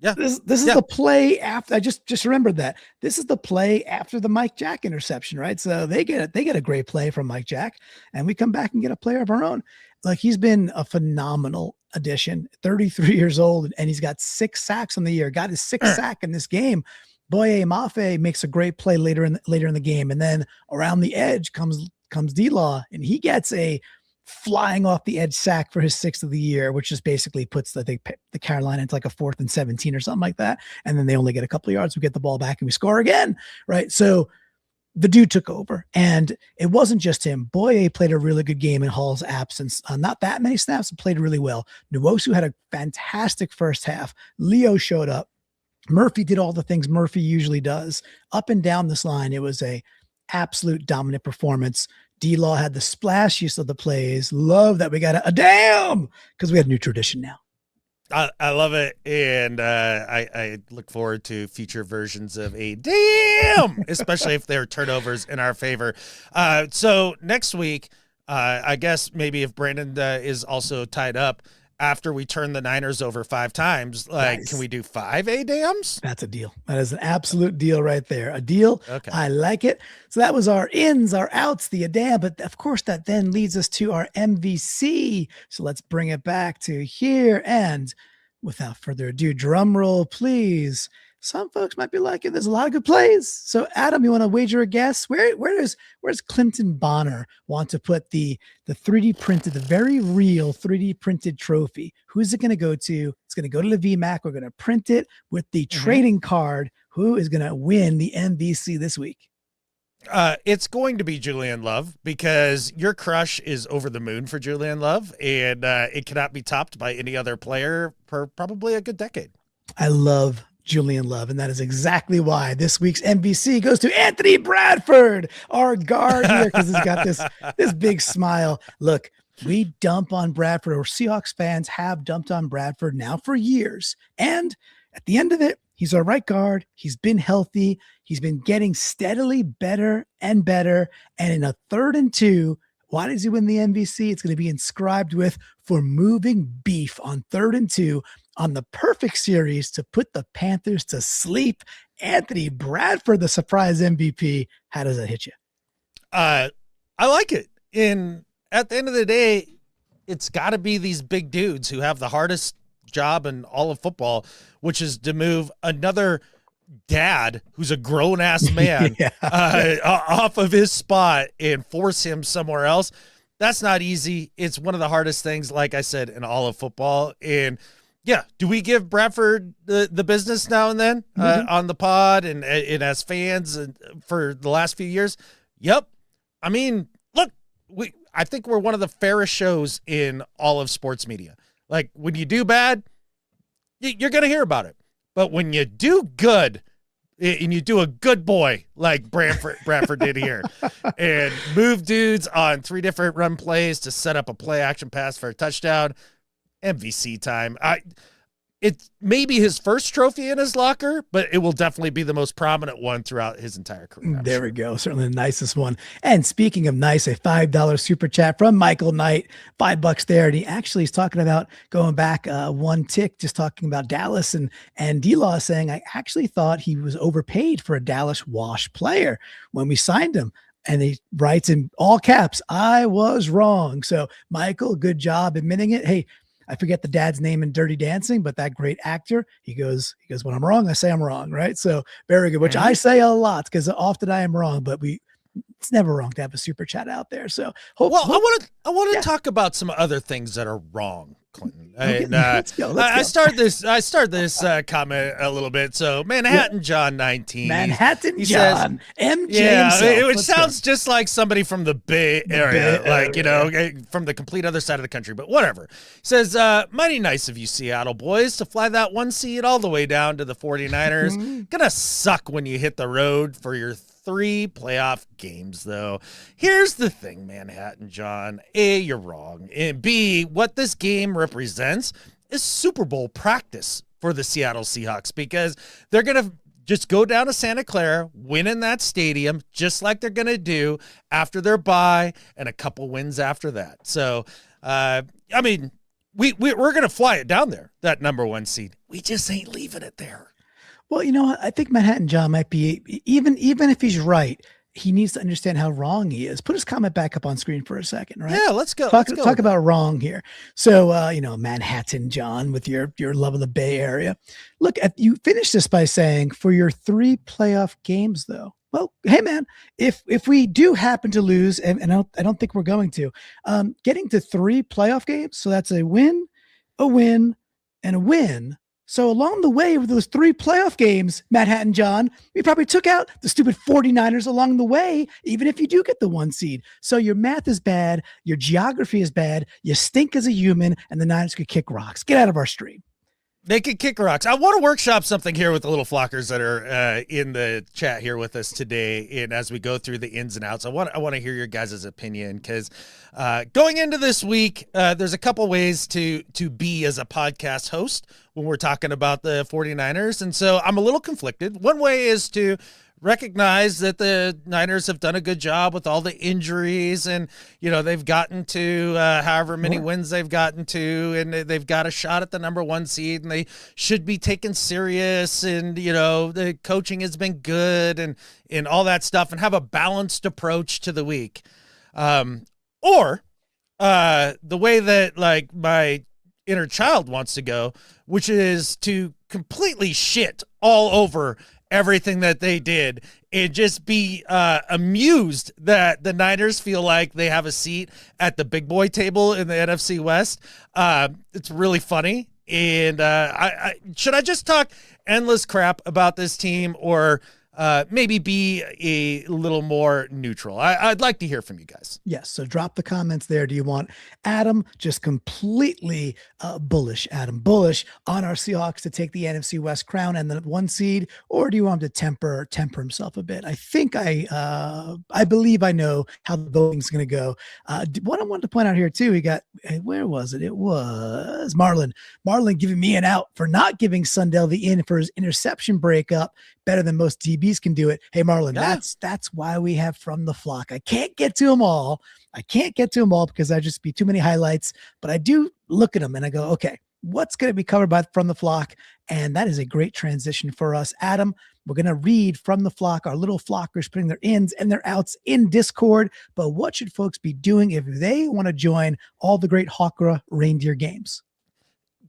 Yeah. This is the play after. I just remembered that. This is the play after the Mike Jack interception, right? So they get a great play from Mike Jack, and we come back and get a player of our own. Like, he's been a phenomenal addition. 33 years old, and he's got 6 sacks on the year. Got his 6th sack in this game. Boye Mafe makes a great play later in the game, and then around the edge comes D-Law, and he gets a flying off the edge sack for his 6th of the year, which just basically puts the Carolina into like a 4th and 17 or something like that, and then they only get a couple of yards. We get the ball back and we score again, right? So the dude took over, and it wasn't just him. Boye played a really good game in Hall's absence. Not that many snaps, but played really well. Nwosu had a fantastic first half. Leo showed up. Murphy did all the things Murphy usually does. Up and down this line, it was a absolute dominant performance. D-Law had the splashiest of the plays. Love that we got a damn, because we had a new tradition now. I love it, and I look forward to future versions of a damn, especially if there are turnovers in our favor. So next week, I guess maybe if Brandon is also tied up, after we turn the Niners over 5 times, like, nice. Can we do 5 A-dams? That's a deal. That is an absolute deal right there. A deal. Okay. I like it. So that was our ins, our outs, the A-dam. But of course, that then leads us to our MVC. So let's bring it back to here. And without further ado, drum roll, please. Some folks might be like, there's a lot of good plays. So Adam, you want to wager a guess? Where's Clinton Bonner want to put the 3D printed, the very real 3D printed trophy? Who's it going to go to? It's going to go to the VMAC. We're going to print it with the trading card. Who is going to win the MVC this week? It's going to be Julian Love, because your crush is over the moon for Julian Love, and it cannot be topped by any other player for probably a good decade. I love Julian Love, and that is exactly why this week's MVC goes to Anthony Bradford, our guard here, because he's got this big smile. Look, we dump on Bradford, or Seahawks fans have dumped on Bradford now for years, and at the end of it, he's our right guard. He's been healthy. He's been getting steadily better and better, and in a 3rd and 2, why does he win the MVC? It's going to be inscribed with, for moving beef on 3rd and 2 on the perfect series to put the Panthers to sleep. Anthony Bradford, the surprise MVP. How does that hit you? I like it. And at the end of the day, it's got to be these big dudes who have the hardest job in all of football, which is to move another dad who's a grown-ass man off of his spot and force him somewhere else. That's not easy. It's one of the hardest things, like I said, in all of football. And yeah, do we give Bradford the business now and then on the pod and as fans and for the last few years? Yep. I mean, look, I think we're one of the fairest shows in all of sports media. Like, when you do bad, you're going to hear about it. But when you do good, and you do a good boy like Bradford did here, and move dudes on 3 different run plays to set up a play action pass for a touchdown, MVC time. It's maybe his first trophy in his locker, but it will definitely be the most prominent one throughout his entire career. There we go. Certainly the nicest one. And speaking of nice, a $5 super chat from Michael Knight, $5 there. And he actually is talking about going back one tick, just talking about Dallas and D-Law saying, I actually thought he was overpaid for a Dallas Wash player when we signed him. And he writes in all caps, I was wrong. So Michael, good job admitting it. Hey, I forget the dad's name in Dirty Dancing, but that great actor, he goes, when I'm wrong, I say I'm wrong. Right. So very good, which I say a lot because often I am wrong, but it's never wrong to have a super chat out there. So I want to talk about some other things that are wrong, Clinton. Okay, let's go. I start this comment a little bit. So Manhattan John 19. Manhattan John says, MJ. Yeah, which sounds just like somebody from the Bay Area, from the complete other side of the country, but whatever. He says, mighty nice of you Seattle boys to fly that 1 seed all the way down to the 49ers. Gonna suck when you hit the road for your 3 playoff games, though. Here's the thing, Manhattan John. A, you're wrong. And B, what this game represents is Super Bowl practice for the Seattle Seahawks because they're going to just go down to Santa Clara, win in that stadium, just like they're going to do after their bye and a couple wins after that. So, we're going to fly it down there, that number 1 seed. We just ain't leaving it there. Well, you know what? I think Manhattan John might be, even if he's right, he needs to understand how wrong he is. Put his comment back up on screen for a second, right? Yeah, let's go. Talk about wrong here. So, Manhattan John, with your love of the Bay Area. Look, you finished this by saying for your 3 playoff games, though. Well, hey man, if we do happen to lose, and I don't think we're going to, getting to 3 playoff games, so that's a win, and a win. So along the way with those 3 playoff games, Manhattan John, we probably took out the stupid 49ers along the way, even if you do get the 1 seed. So your math is bad, your geography is bad, you stink as a human, and the Niners could kick rocks. Get out of our stream. They could kick rocks. I want to workshop something here with the little flockers that are in the chat here with us today. And as we go through the ins and outs, I want to hear your guys' opinion because going into this week, there's a couple ways to be as a podcast host when we're talking about the 49ers. And so I'm a little conflicted. One way is to recognize that the Niners have done a good job with all the injuries and, they've gotten to however many wins they've gotten to, and they've got a shot at the number 1 seed and they should be taken serious. And, the coaching has been good and all that stuff and have a balanced approach to the week. Or the way that like my inner child wants to go, which is to completely shit all over everything that they did and just be amused that the Niners feel like they have a seat at the big boy table in the NFC West. It's really funny. And should I just talk endless crap about this team or maybe be a little more neutral? I'd like to hear from you guys. Yes. So drop the comments there. Do you want Adam just completely bullish on our Seahawks to take the NFC West crown and the 1 seed, or do you want him to temper himself a bit? I think I believe I know how the voting's going to go. What I wanted to point out here too, we got, where was it? It was Marlon giving me an out for not giving Sundell the in for his interception breakup. Better than most DBs can do it. Hey, Marlon, that's why we have From the Flock. I can't get to them all. Because I just be too many highlights, but I do look at them and I go, okay, what's going to be covered by From the Flock? And that is a great transition for us. Adam, we're going to read From the Flock, our little flockers putting their ins and their outs in Discord. But what should folks be doing if they want to join all the great Hawkra reindeer games?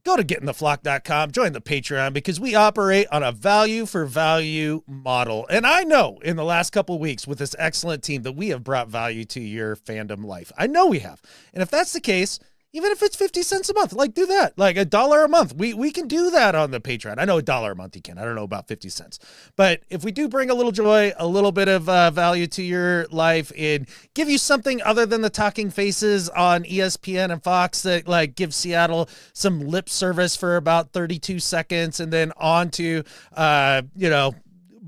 Go to getintheflock.com, join the Patreon, because we operate on a value for value model. And I know in the last couple of weeks with this excellent team that we have brought value to your fandom life. I know we have. And if that's the case, even if it's 50 cents a month, like do that, like $1 a month. We can do that on the Patreon. I know $1 a month you can. I don't know about 50 cents. But if we do bring a little joy, a little bit of value to your life and give you something other than the talking faces on ESPN and Fox that like give Seattle some lip service for about 32 seconds and then on to,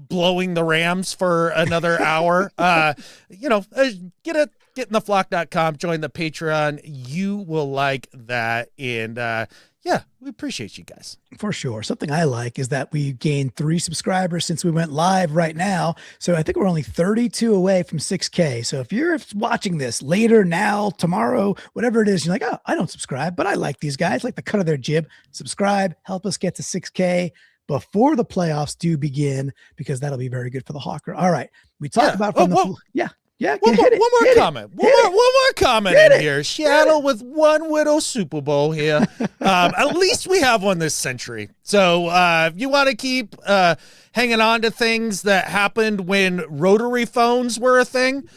blowing the Rams for another hour, get getintheflock.com, join the Patreon. You will like that. And yeah, we appreciate you guys. For sure. Something I like is that we gained 3 subscribers since we went live right now. So I think we're only 32 away from 6K. So if you're watching this later, now, tomorrow, whatever it is, you're like, oh, I don't subscribe, but I like these guys, like the cut of their jib. Subscribe, help us get to 6K before the playoffs do begin, because that'll be very good for the Hawker. All right. We talked about from the Yeah, one more comment. One more comment in here. Seattle with one widow Super Bowl here. At least we have one this century. So if you want to keep hanging on to things that happened when rotary phones were a thing,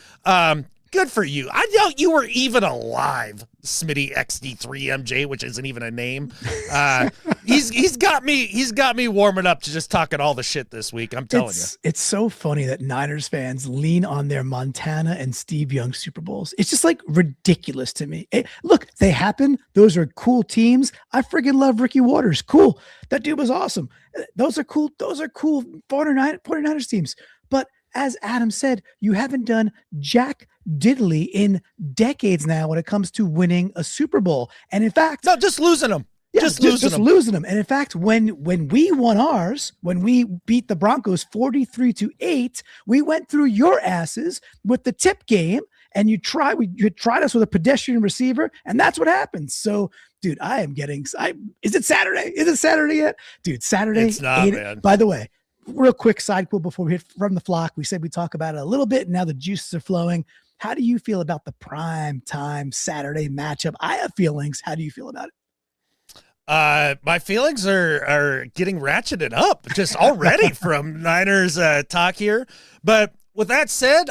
good for you. I doubt you were even alive, Smitty XD3MJ, which isn't even a name. He's got me warming up to just talking all the shit this week. I'm telling you. It's so funny that Niners fans lean on their Montana and Steve Young Super Bowls. It's just like ridiculous to me. Look, they happen. Those are cool teams. I freaking love Ricky Waters. Cool. That dude was awesome. Those are cool 49ers teams. But as Adam said, you haven't done jack diddly in decades now when it comes to winning a Super Bowl. And in fact, no, just losing them. Yeah, just losing them. And in fact, when we won ours, when we beat the Broncos 43-8, we went through your asses with the tip game, and you tried us with a pedestrian receiver, and that's what happens. So, dude, is it Saturday? Is it Saturday yet? Dude, Saturday. It's not, man. By the way, real quick side quote before we hit from the flock. We said we talk about it a little bit. Now the juices are flowing. How do you feel about the prime time Saturday matchup? I have feelings. How do you feel about it? My feelings are getting ratcheted up just already from Niners talk here. But with that said,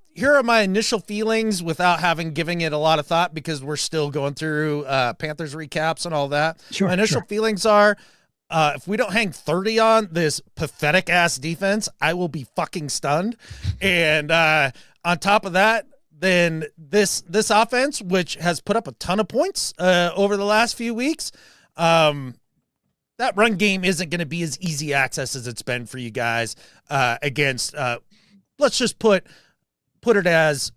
here are my initial feelings without having given it a lot of thought, because we're still going through Panthers recaps and all that. Sure, my initial feelings are, if we don't hang 30 on this pathetic ass defense, I will be fucking stunned. And on top of that, then this offense, which has put up a ton of points over the last few weeks, that run game isn't going to be as easy access as it's been for you guys against, let's just put it as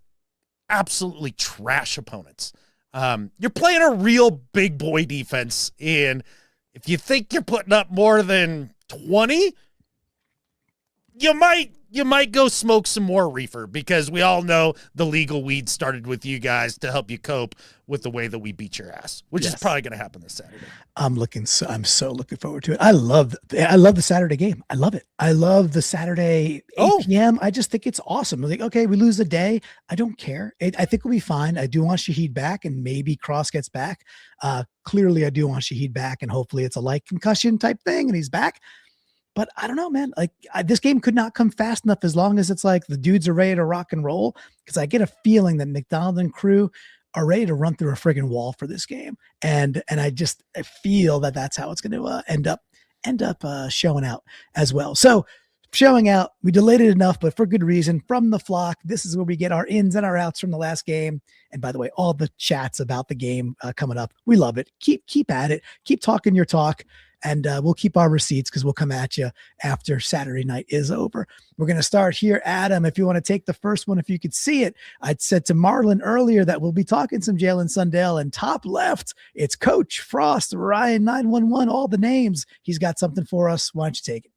absolutely trash opponents. You're playing a real big boy defense, and if you think you're putting up more than 20, you might go smoke some more reefer, because we all know the legal weed started with you guys to help you cope with the way that we beat your ass, which is probably going to happen this Saturday. I'm so looking forward to it. I love the Saturday game. I love it. I love the Saturday 8 p.m. I just think it's awesome. Like, okay, we lose a day. I don't care. I think we'll be fine. I do want Shaheed back, and maybe Cross gets back. Clearly I do want Shaheed back, and hopefully it's a light concussion type thing and he's back. But I don't know, man. Like, this game could not come fast enough, as long as it's like the dudes are ready to rock and roll, because I get a feeling that McDonald and crew are ready to run through a friggin' wall for this game. And I feel that that's how it's going to end up showing out as well. So showing out, we delayed it enough, but for good reason. From the flock, this is where we get our ins and our outs from the last game. And by the way, all the chats about the game coming up, we love it. Keep at it. Keep talking your talk. And we'll keep our receipts, because we'll come at you after Saturday night is over. We're going to start here. Adam, if you want to take the first one, if you could see it. I'd said to Marlon earlier that we'll be talking some Jalen Sundell, and top left, it's Coach Frost, Ryan 911, all the names. He's got something for us. Why don't you take it?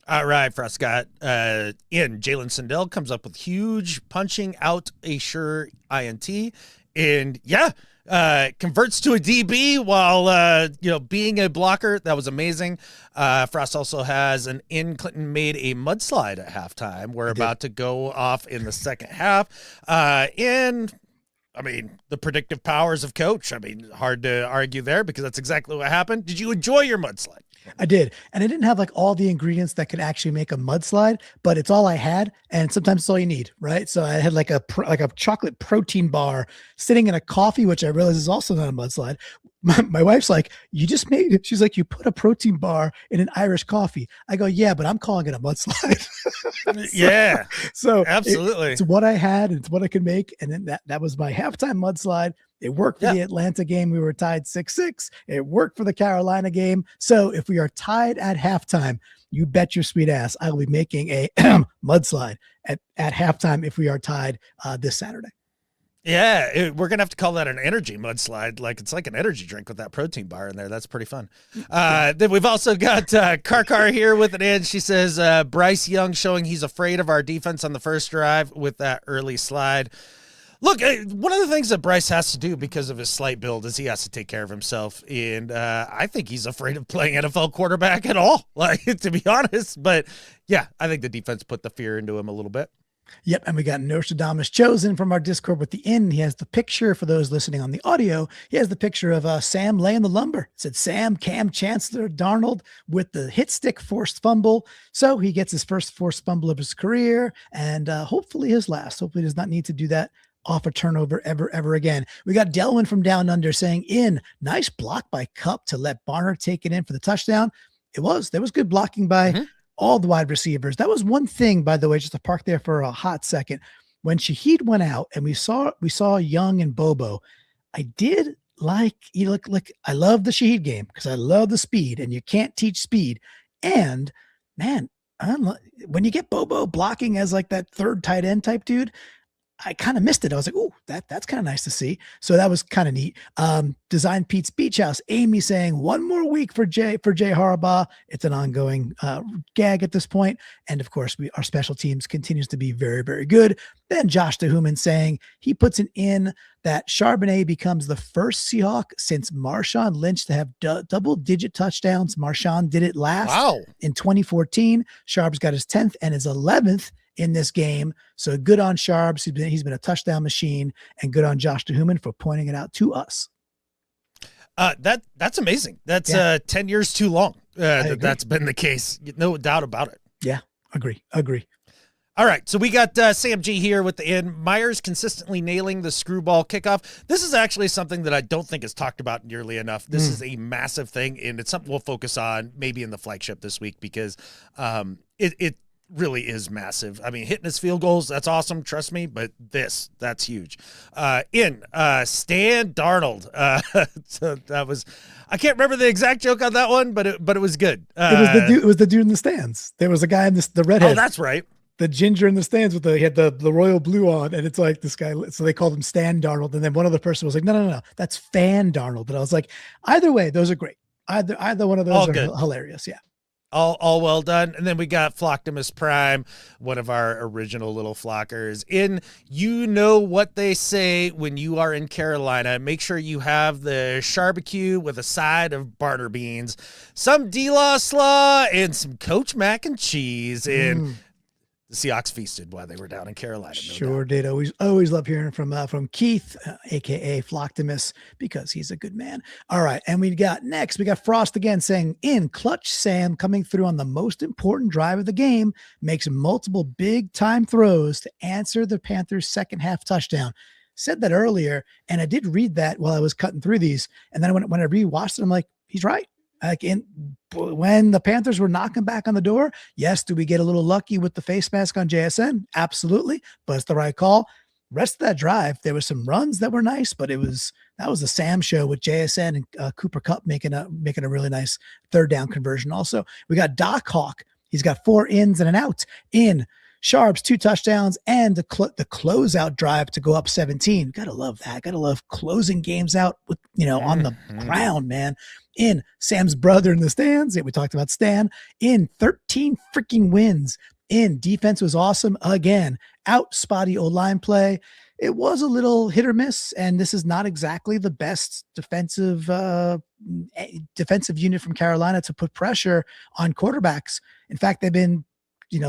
All right, Prescott. Jalen Sundell comes up with huge punching out a sure INT. And converts to a DB while being a blocker. That was amazing. Frost also has an in. Clinton made a mudslide at halftime. We're about to go off in the second half. And I mean, the predictive powers of Coach. I mean, hard to argue there, because that's exactly what happened. Did you enjoy your mudslide? I did. And I didn't have like all the ingredients that could actually make a mudslide, but it's all I had. And sometimes it's all you need, right? So I had like a chocolate protein bar sitting in a coffee, which I realize is also not a mudslide. My wife's like, you just made it. She's like, you put a protein bar in an Irish coffee. I go, yeah, but I'm calling it a mudslide. So absolutely. It's what I had. It's what I could make. And then that was my halftime mudslide. It worked for the Atlanta game. We were tied 6-6. It worked for the Carolina game. So if we are tied at halftime, you bet your sweet ass I will be making a mudslide at halftime if we are tied this Saturday. Yeah, we're gonna have to call that an energy mudslide. Like it's like an energy drink with that protein bar in there. That's pretty fun. Then we've also got Karkar here with an edge. She says Bryce Young showing he's afraid of our defense on the first drive with that early slide. Look, one of the things that Bryce has to do because of his slight build is he has to take care of himself, and I think he's afraid of playing NFL quarterback at all. Like to be honest, but yeah, I think the defense put the fear into him a little bit. Yep, and we got Nostradamus Chosen from our Discord with the in. He has the picture for those listening on the audio. He has the picture of Sam laying the lumber. It said Sam, Cam, Chancellor, Darnold with the hit stick forced fumble. So he gets his first forced fumble of his career and hopefully his last. Hopefully he does not need to do that off a turnover ever again. We got Delwyn from Down Under saying nice block by Cup to let Barner take it in for the touchdown. There was good blocking by all the wide receivers. That was one thing, by the way, just to park there for a hot second. When Shaheed went out and we saw Young and Bobo, I did like, I love the Shaheed game because I love the speed and you can't teach speed. And man, when you get Bobo blocking as like that third tight end type dude, I kind of missed it. I was like, oh, that's kind of nice to see. So that was kind of neat. Design Pete's Beach House. Amy saying 1 more week for Jay Harbaugh. It's an ongoing gag at this point. And of course, our special teams continues to be very, very good. Then Josh DeHuman saying he puts it in that Charbonnet becomes the first Seahawk since Marshawn Lynch to have double-digit touchdowns. Marshawn did it last in 2014. Sharp's got his 10th and his 11th in this game. So good on Sharps. He's been a touchdown machine, and good on Josh DeHuman for pointing it out to us. That's amazing. That's 10 years too long. That's been the case. No doubt about it. Yeah. Agree. All right, so we got Sam G here with the end. Myers consistently nailing the screwball kickoff. This is actually something that I don't think is talked about nearly enough. This is a massive thing, and it's something we'll focus on maybe in the flagship this week because it really is massive. I mean, hitting his field goals, that's awesome, trust me, but that's huge. Stan Darnold. So that was, I can't remember the exact joke on that one, but it was good. It was the dude in the stands. There was a guy in the redhead. Oh, that's right. The ginger in the stands he had the royal blue on, and it's like this guy. So they called him Stan Darnold, and then one other person was like, no, that's Fan Darnold. And I was like, either way, those are great. Either one of those are hilarious. Yeah. All well done. And then we got Flocktimus Prime, one of our original little flockers. You know what they say when you are in Carolina. Make sure you have the barbecue with a side of barter beans, some D-Law slaw, and some Coach mac and cheese. And the Seahawks feasted while they were down in Carolina. Sure did. Always love hearing from Keith, aka Flocktimus, because he's a good man. All right, and we got Frost again saying clutch Sam coming through on the most important drive of the game, makes multiple big time throws to answer the Panthers' second half touchdown. Said that earlier, and I did read that while I was cutting through these, and then when I rewatched it, I'm like, he's right. When the Panthers were knocking back on the door, yes, do we get a little lucky with the face mask on JSN? Absolutely, but it's the right call. Rest of that drive, there were some runs that were nice, but that was a Sam show with JSN and Cooper Kupp making a really nice third down conversion. Also, we got Doc Hawk. He's got 4 ins and an out in Sharps, 2 touchdowns, and the closeout drive to go up 17. Gotta love that. Gotta love closing games out with on the ground, man. In Sam's brother in the stands. We talked about Stan. In 13 freaking wins. In defense was awesome again. Out spotty O-line play. It was a little hit or miss, and this is not exactly the best defensive unit from Carolina to put pressure on quarterbacks. In fact, they've been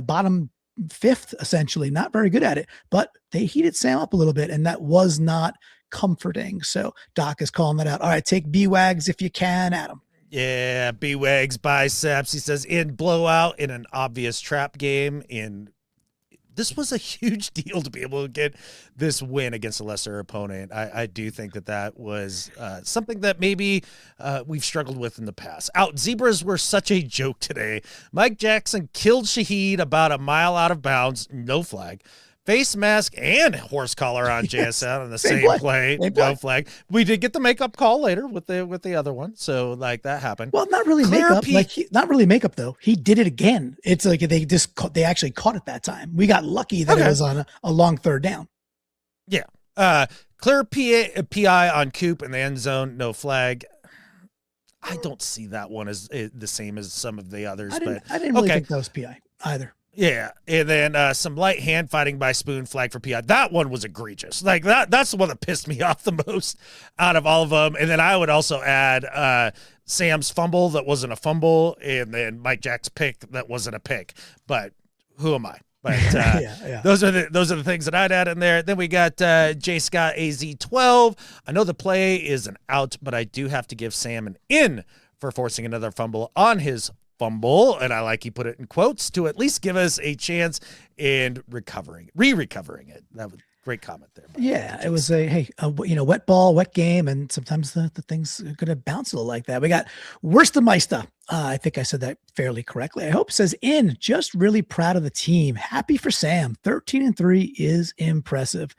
bottom 5th essentially, not very good at it, but they heated Sam up a little bit, and that was not comforting. So Doc is calling that out. All right, take B-Wags if you can, Adam. Yeah, B-Wags biceps. He says in blowout in an obvious trap game. This was a huge deal to be able to get this win against a lesser opponent. I do think that was something that maybe we've struggled with in the past. Zebras were such a joke today. Mike Jackson killed Shaheed about a mile out of bounds. No flag. Face mask and horse collar on JSN on the same play. No flag. We did get the makeup call later with the other one, so that happened. Well, not really makeup. Not really makeup though. He did it again. It's like they actually caught it that time. We got lucky that it was on a long third down. Yeah. Clear PI on Coop in the end zone, no flag. I don't see that one as the same as some of the others. I didn't really think that was PI either. Yeah, and then some light hand fighting by Spoon, flag for PI. That one was egregious. Like that's the one that pissed me off the most out of all of them. And then I would also add Sam's fumble that wasn't a fumble, and then Mike Jack's pick that wasn't a pick. But who am I? But those are the things that I'd add in there. Then we got J Scott AZ12. I know the play is an out, but I do have to give Sam an in for forcing another fumble on his fumble, and I like he put it in quotes to at least give us a chance in recovering it. That was a great comment there. Yeah, it was wet ball, wet game, and sometimes the things are going to bounce a little like that. We got Wurstermeister. I think I said that fairly correctly. I hope says in just really proud of the team. Happy for Sam. 13-3 is impressive.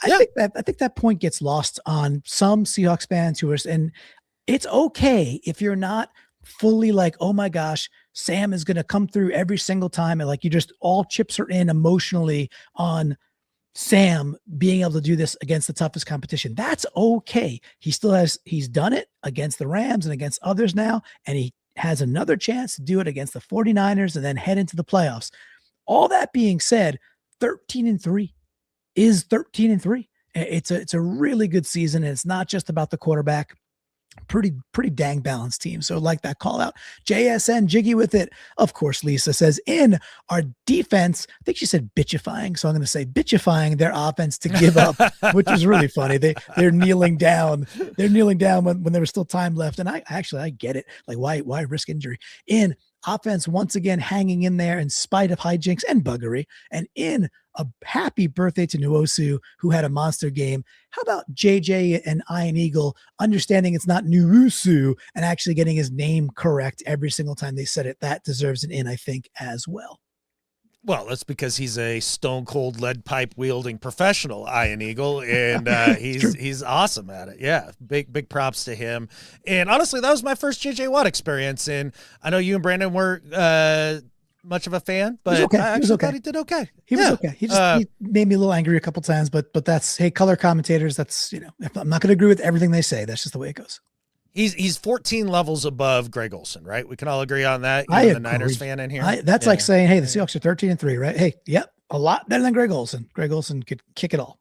I think that point gets lost on some Seahawks fans who are, and it's okay if you're not fully like, oh my gosh, Sam is going to come through every single time. And like, you just all chips are in emotionally on Sam being able to do this against the toughest competition. That's okay. He's done it against the Rams and against others now. And he has another chance to do it against the 49ers and then head into the playoffs. All that being said, 13-3 is 13-3. It's a really good season. And it's not just about the quarterback. Pretty dang balanced team. So like that call out. JSN Jiggy with it. Of course, Lisa says in our defense, I think she said bitchifying. So I'm going to say bitchifying their offense to give up, which is really funny. They're kneeling down. They're kneeling down when there was still time left. And I get it. Like why risk injury? In offense, once again, hanging in there in spite of hijinks and buggery, and in a happy birthday to Nuosu, who had a monster game. How about JJ and Iron Eagle understanding it's not Nuosu and actually getting his name correct every single time they said it? That deserves an in, I think, as well. Well, that's because he's a stone cold lead pipe wielding professional, Iron Eagle, and he's awesome at it. Yeah, big props to him. And honestly, that was my first JJ Watt experience. And I know you and Brandon were much of a fan, but I thought he did okay. He was okay. He made me a little angry a couple times, but that's, hey, color commentators. That's, if I'm not going to agree with everything they say, that's just the way it goes. He's 14 levels above Greg Olsen, right? We can all agree on that. You're the Niners fan in here. That's like saying, hey, the Seahawks are 13-3, right? Hey, yep, a lot better than Greg Olsen. Greg Olsen could kick it all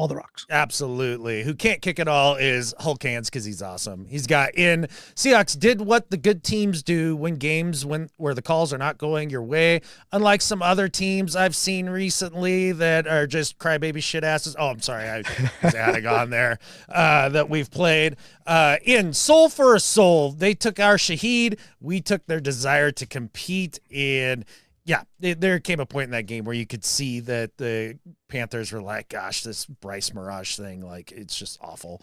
the rocks. Absolutely. Who can't kick it all is Hulk Hands because he's awesome. He's got in. Seahawks did what the good teams do win games where the calls are not going your way. Unlike some other teams I've seen recently that are just crybaby shit asses. Oh, I'm sorry. I was adding on there that we've played. In Soul for a Soul, they took our Shaheed. We took their desire to compete in. Yeah, there came a point in that game where you could see that the Panthers were like, gosh, this Bryce Mirage thing, like, it's just awful.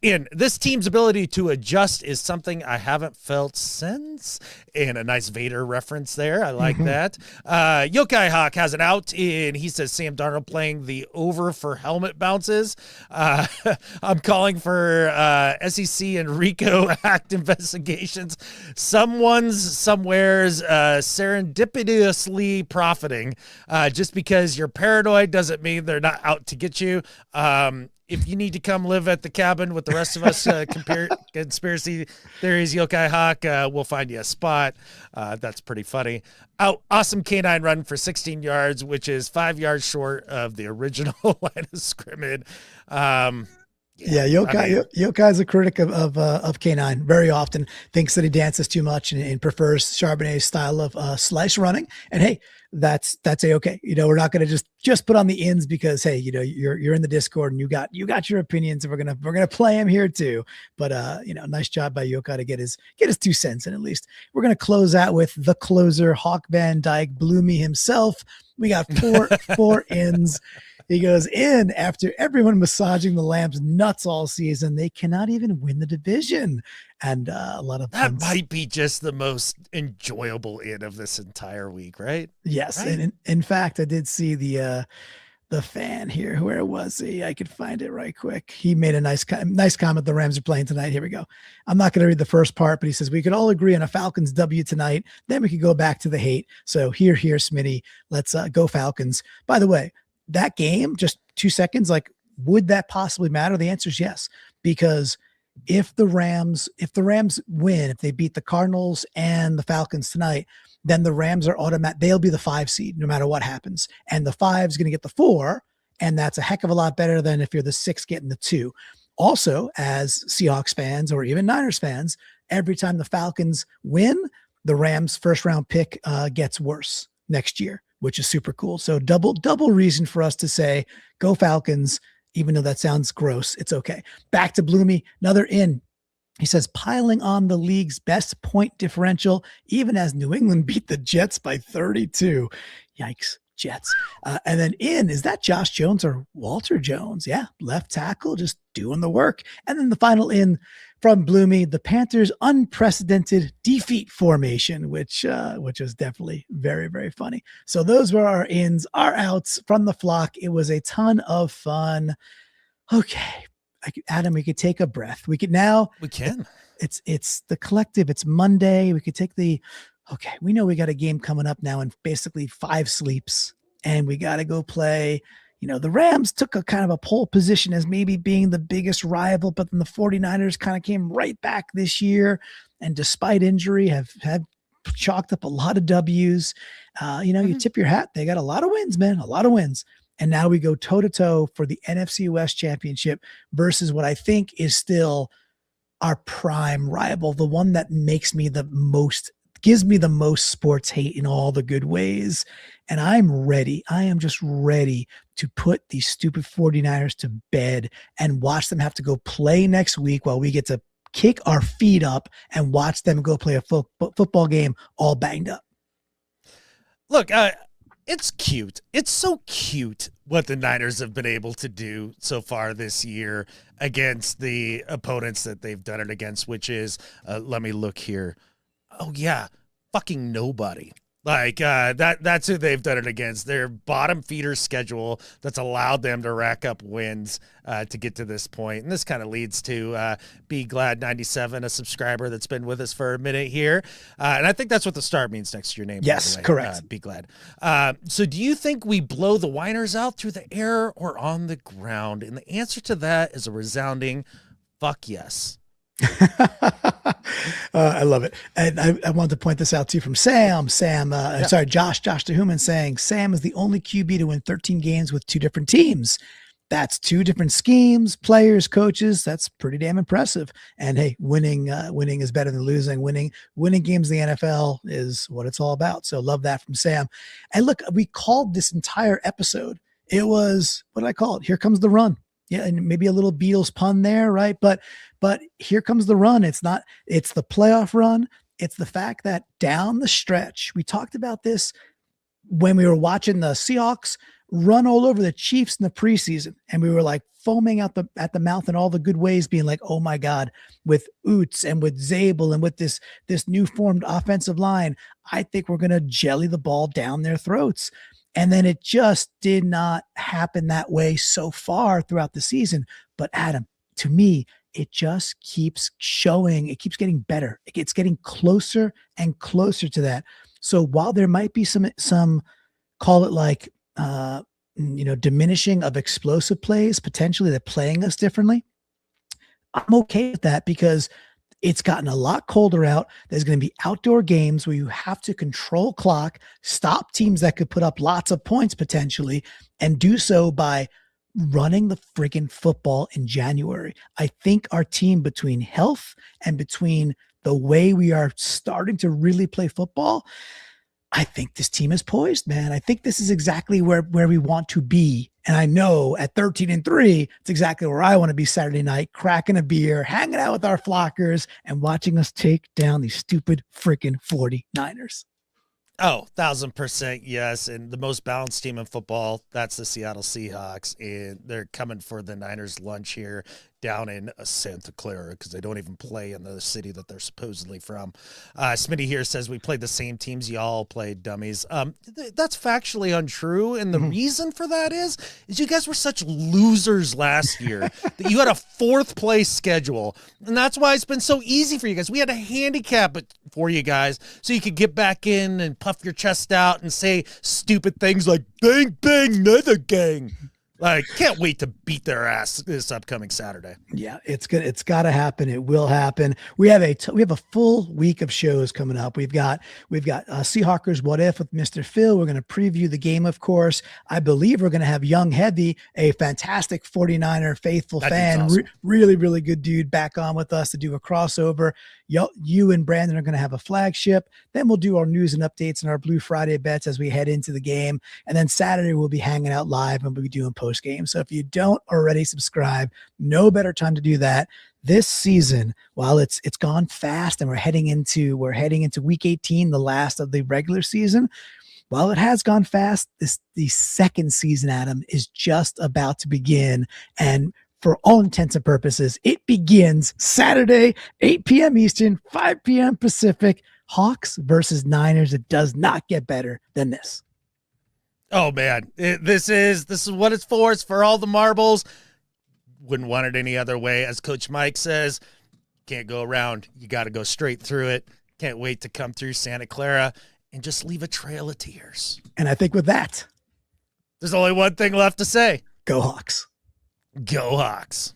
In this team's ability to adjust is something I haven't felt since. And a nice Vader reference there. I like that. Yokai Hawk has it out, and he says Sam Darnold playing the over for helmet bounces. I'm calling for SEC and RICO Act investigations. Somewhere's serendipitously profiting. Just because you're paranoid doesn't mean they're not out to get you. If you need to come live at the cabin with the rest of us, conspiracy theories, Yokai Hawk, we'll find you a spot. That's pretty funny. Awesome canine run for 16 yards, which is 5 yards short of the original line of scrimmage. Yokai's a critic of K9 very often, thinks that he dances too much and prefers Charbonnet's style of slice running. And hey, that's a-okay. We're not going to just put on the ins because, hey, you're in the Discord and you got your opinions, and we're going to play him here too. But nice job by Yokai to get his 2 cents in. At least we're going to close out with the closer, Hawk Van Dyke, Bloomy himself. We got four ins. He goes in after everyone massaging the Lambs nuts all season. They cannot even win the division. And a lot of that might be just the most enjoyable in of this entire week, right? Yes. Right? And in fact, I did see the fan here. Where was he? I could find it right quick. He made a nice comment. The Rams are playing tonight. Here we go. I'm not going to read the first part, but he says, we could all agree on a Falcons W tonight. Then we could go back to the hate. So here, Smitty, let's go Falcons. By the way, that game, just 2 seconds, like Would that possibly matter? The answer is yes, because if the Rams win, if they beat the Cardinals and the Falcons tonight, then the Rams are automatic. They'll be the 5 seed no matter what happens. And the 5 is going to get the 4. And that's a heck of a lot better than if you're the 6 getting the 2. Also, as Seahawks fans or even Niners fans, every time the Falcons win, the Rams first round pick gets worse next year, which is super cool. So double reason for us to say, go Falcons. Even though that sounds gross, it's okay. Back to Bloomy, another in. He says, piling on the league's best point differential, even as New England beat the Jets by 32. Yikes, Jets. And then in, is that Josh Jones or Walter Jones? Yeah, left tackle, just doing the work. And then the final in from Bloomy, the Panthers' unprecedented defeat formation, which was definitely very, very funny. So those were our ins, our outs from the flock. It was a ton of fun. Okay, Adam, we could take a breath. We can. It's the collective. It's Monday. We could take okay, we know we got a game coming up now in basically 5 sleeps, and we got to go play. The Rams took a kind of a pole position as maybe being the biggest rival, but then the 49ers kind of came right back this year. And despite injury, have chalked up a lot of W's. You tip your hat. They got a lot of wins, man, a lot of wins. And now we go toe to toe for the NFC West championship versus what I think is still our prime rival, the one that gives me the most sports hate in all the good ways. And I'm ready. I am just ready to put these stupid 49ers to bed and watch them have to go play next week while we get to kick our feet up and watch them go play a football game all banged up. Look, it's cute. It's so cute what the Niners have been able to do so far this year against the opponents that they've done it against, which is, let me look here. Oh yeah, fucking nobody. Like that's who they've done it against. Their bottom feeder schedule that's allowed them to rack up wins to get to this point. And this kind of leads to Be Glad 97, a subscriber that's been with us for a minute here. And I think that's what the star means next to your name. Yes, correct. Be Glad. So do you think we blow the whiners out through the air or on the ground? And the answer to that is a resounding fuck yes. I love it. And I wanted to point this out to you from Sam. Josh DeHuman saying Sam is the only QB to win 13 games with 2 different teams. That's 2 different schemes, players, coaches. That's pretty damn impressive. And hey, winning is better than losing. Winning games in the NFL is what it's all about. So love that from Sam. And look, we called this entire episode. It was, what did I call it? Here Comes the Run. Yeah, and maybe a little Beatles pun there, right? But here comes the run. It's the playoff run. It's the fact that down the stretch, we talked about this when we were watching the Seahawks run all over the Chiefs in the preseason, and we were like foaming at the mouth in all the good ways, being like, oh my God, with Oots and with Zabel and with this new formed offensive line, I think we're gonna jelly the ball down their throats. And then it just did not happen that way so far throughout the season. But Adam, to me, it just keeps showing, it keeps getting better. It's getting closer and closer to that. So while there might be some call it like, diminishing of explosive plays, potentially they're playing us differently, I'm okay with that because it's gotten a lot colder out. There's going to be outdoor games where you have to control clock, stop teams that could put up lots of points potentially, and do so by running the friggin' football in January. I think our team, between health and between the way we are starting to really play football, I think this team is poised, man. I think this is exactly where we want to be. And I know at 13-3, it's exactly where I want to be Saturday night, cracking a beer, hanging out with our flockers, and watching us take down these stupid freaking 49ers. Oh, 1,000% yes. And the most balanced team in football, that's the Seattle Seahawks. And they're coming for the Niners lunch here down in Santa Clara because they don't even play in the city that they're supposedly from. Smitty here says we played the same teams. Y'all played dummies. That's factually untrue. And the reason for that is you guys were such losers last year that you had a 4th place schedule. And that's why it's been so easy for you guys. We had to handicap it for you guys so you could get back in and puff your chest out and say stupid things like bang, bang, another gang. Like, can't wait to beat their ass this upcoming Saturday. Yeah, it's got to happen. It will happen. We have a full week of shows coming up. We've got Seahawkers What If with Mr. Phil. We're going to preview the game, of course. I believe we're going to have Young Heavy, a fantastic 49er faithful fan, awesome. really, really good dude, back on with us to do a crossover. You and Brandon are going to have a flagship. Then we'll do our news and updates and our Blue Friday bets as we head into the game. And then Saturday we'll be hanging out live and we'll be doing post game. So if you don't already subscribe, no better time to do that. This season, while it's gone fast and we're heading into week 18, the last of the regular season. While it has gone fast, the second season, Adam, is just about to begin. And for all intents and purposes, it begins Saturday, 8 p.m. Eastern, 5 p.m. Pacific. Hawks versus Niners. It does not get better than this. Oh man, this is what it's for. It's for all the marbles. Wouldn't want it any other way. As Coach Mike says, can't go around. You got to go straight through it. Can't wait to come through Santa Clara and just leave a trail of tears. And I think with that, there's only one thing left to say. Go Hawks. Go Hawks.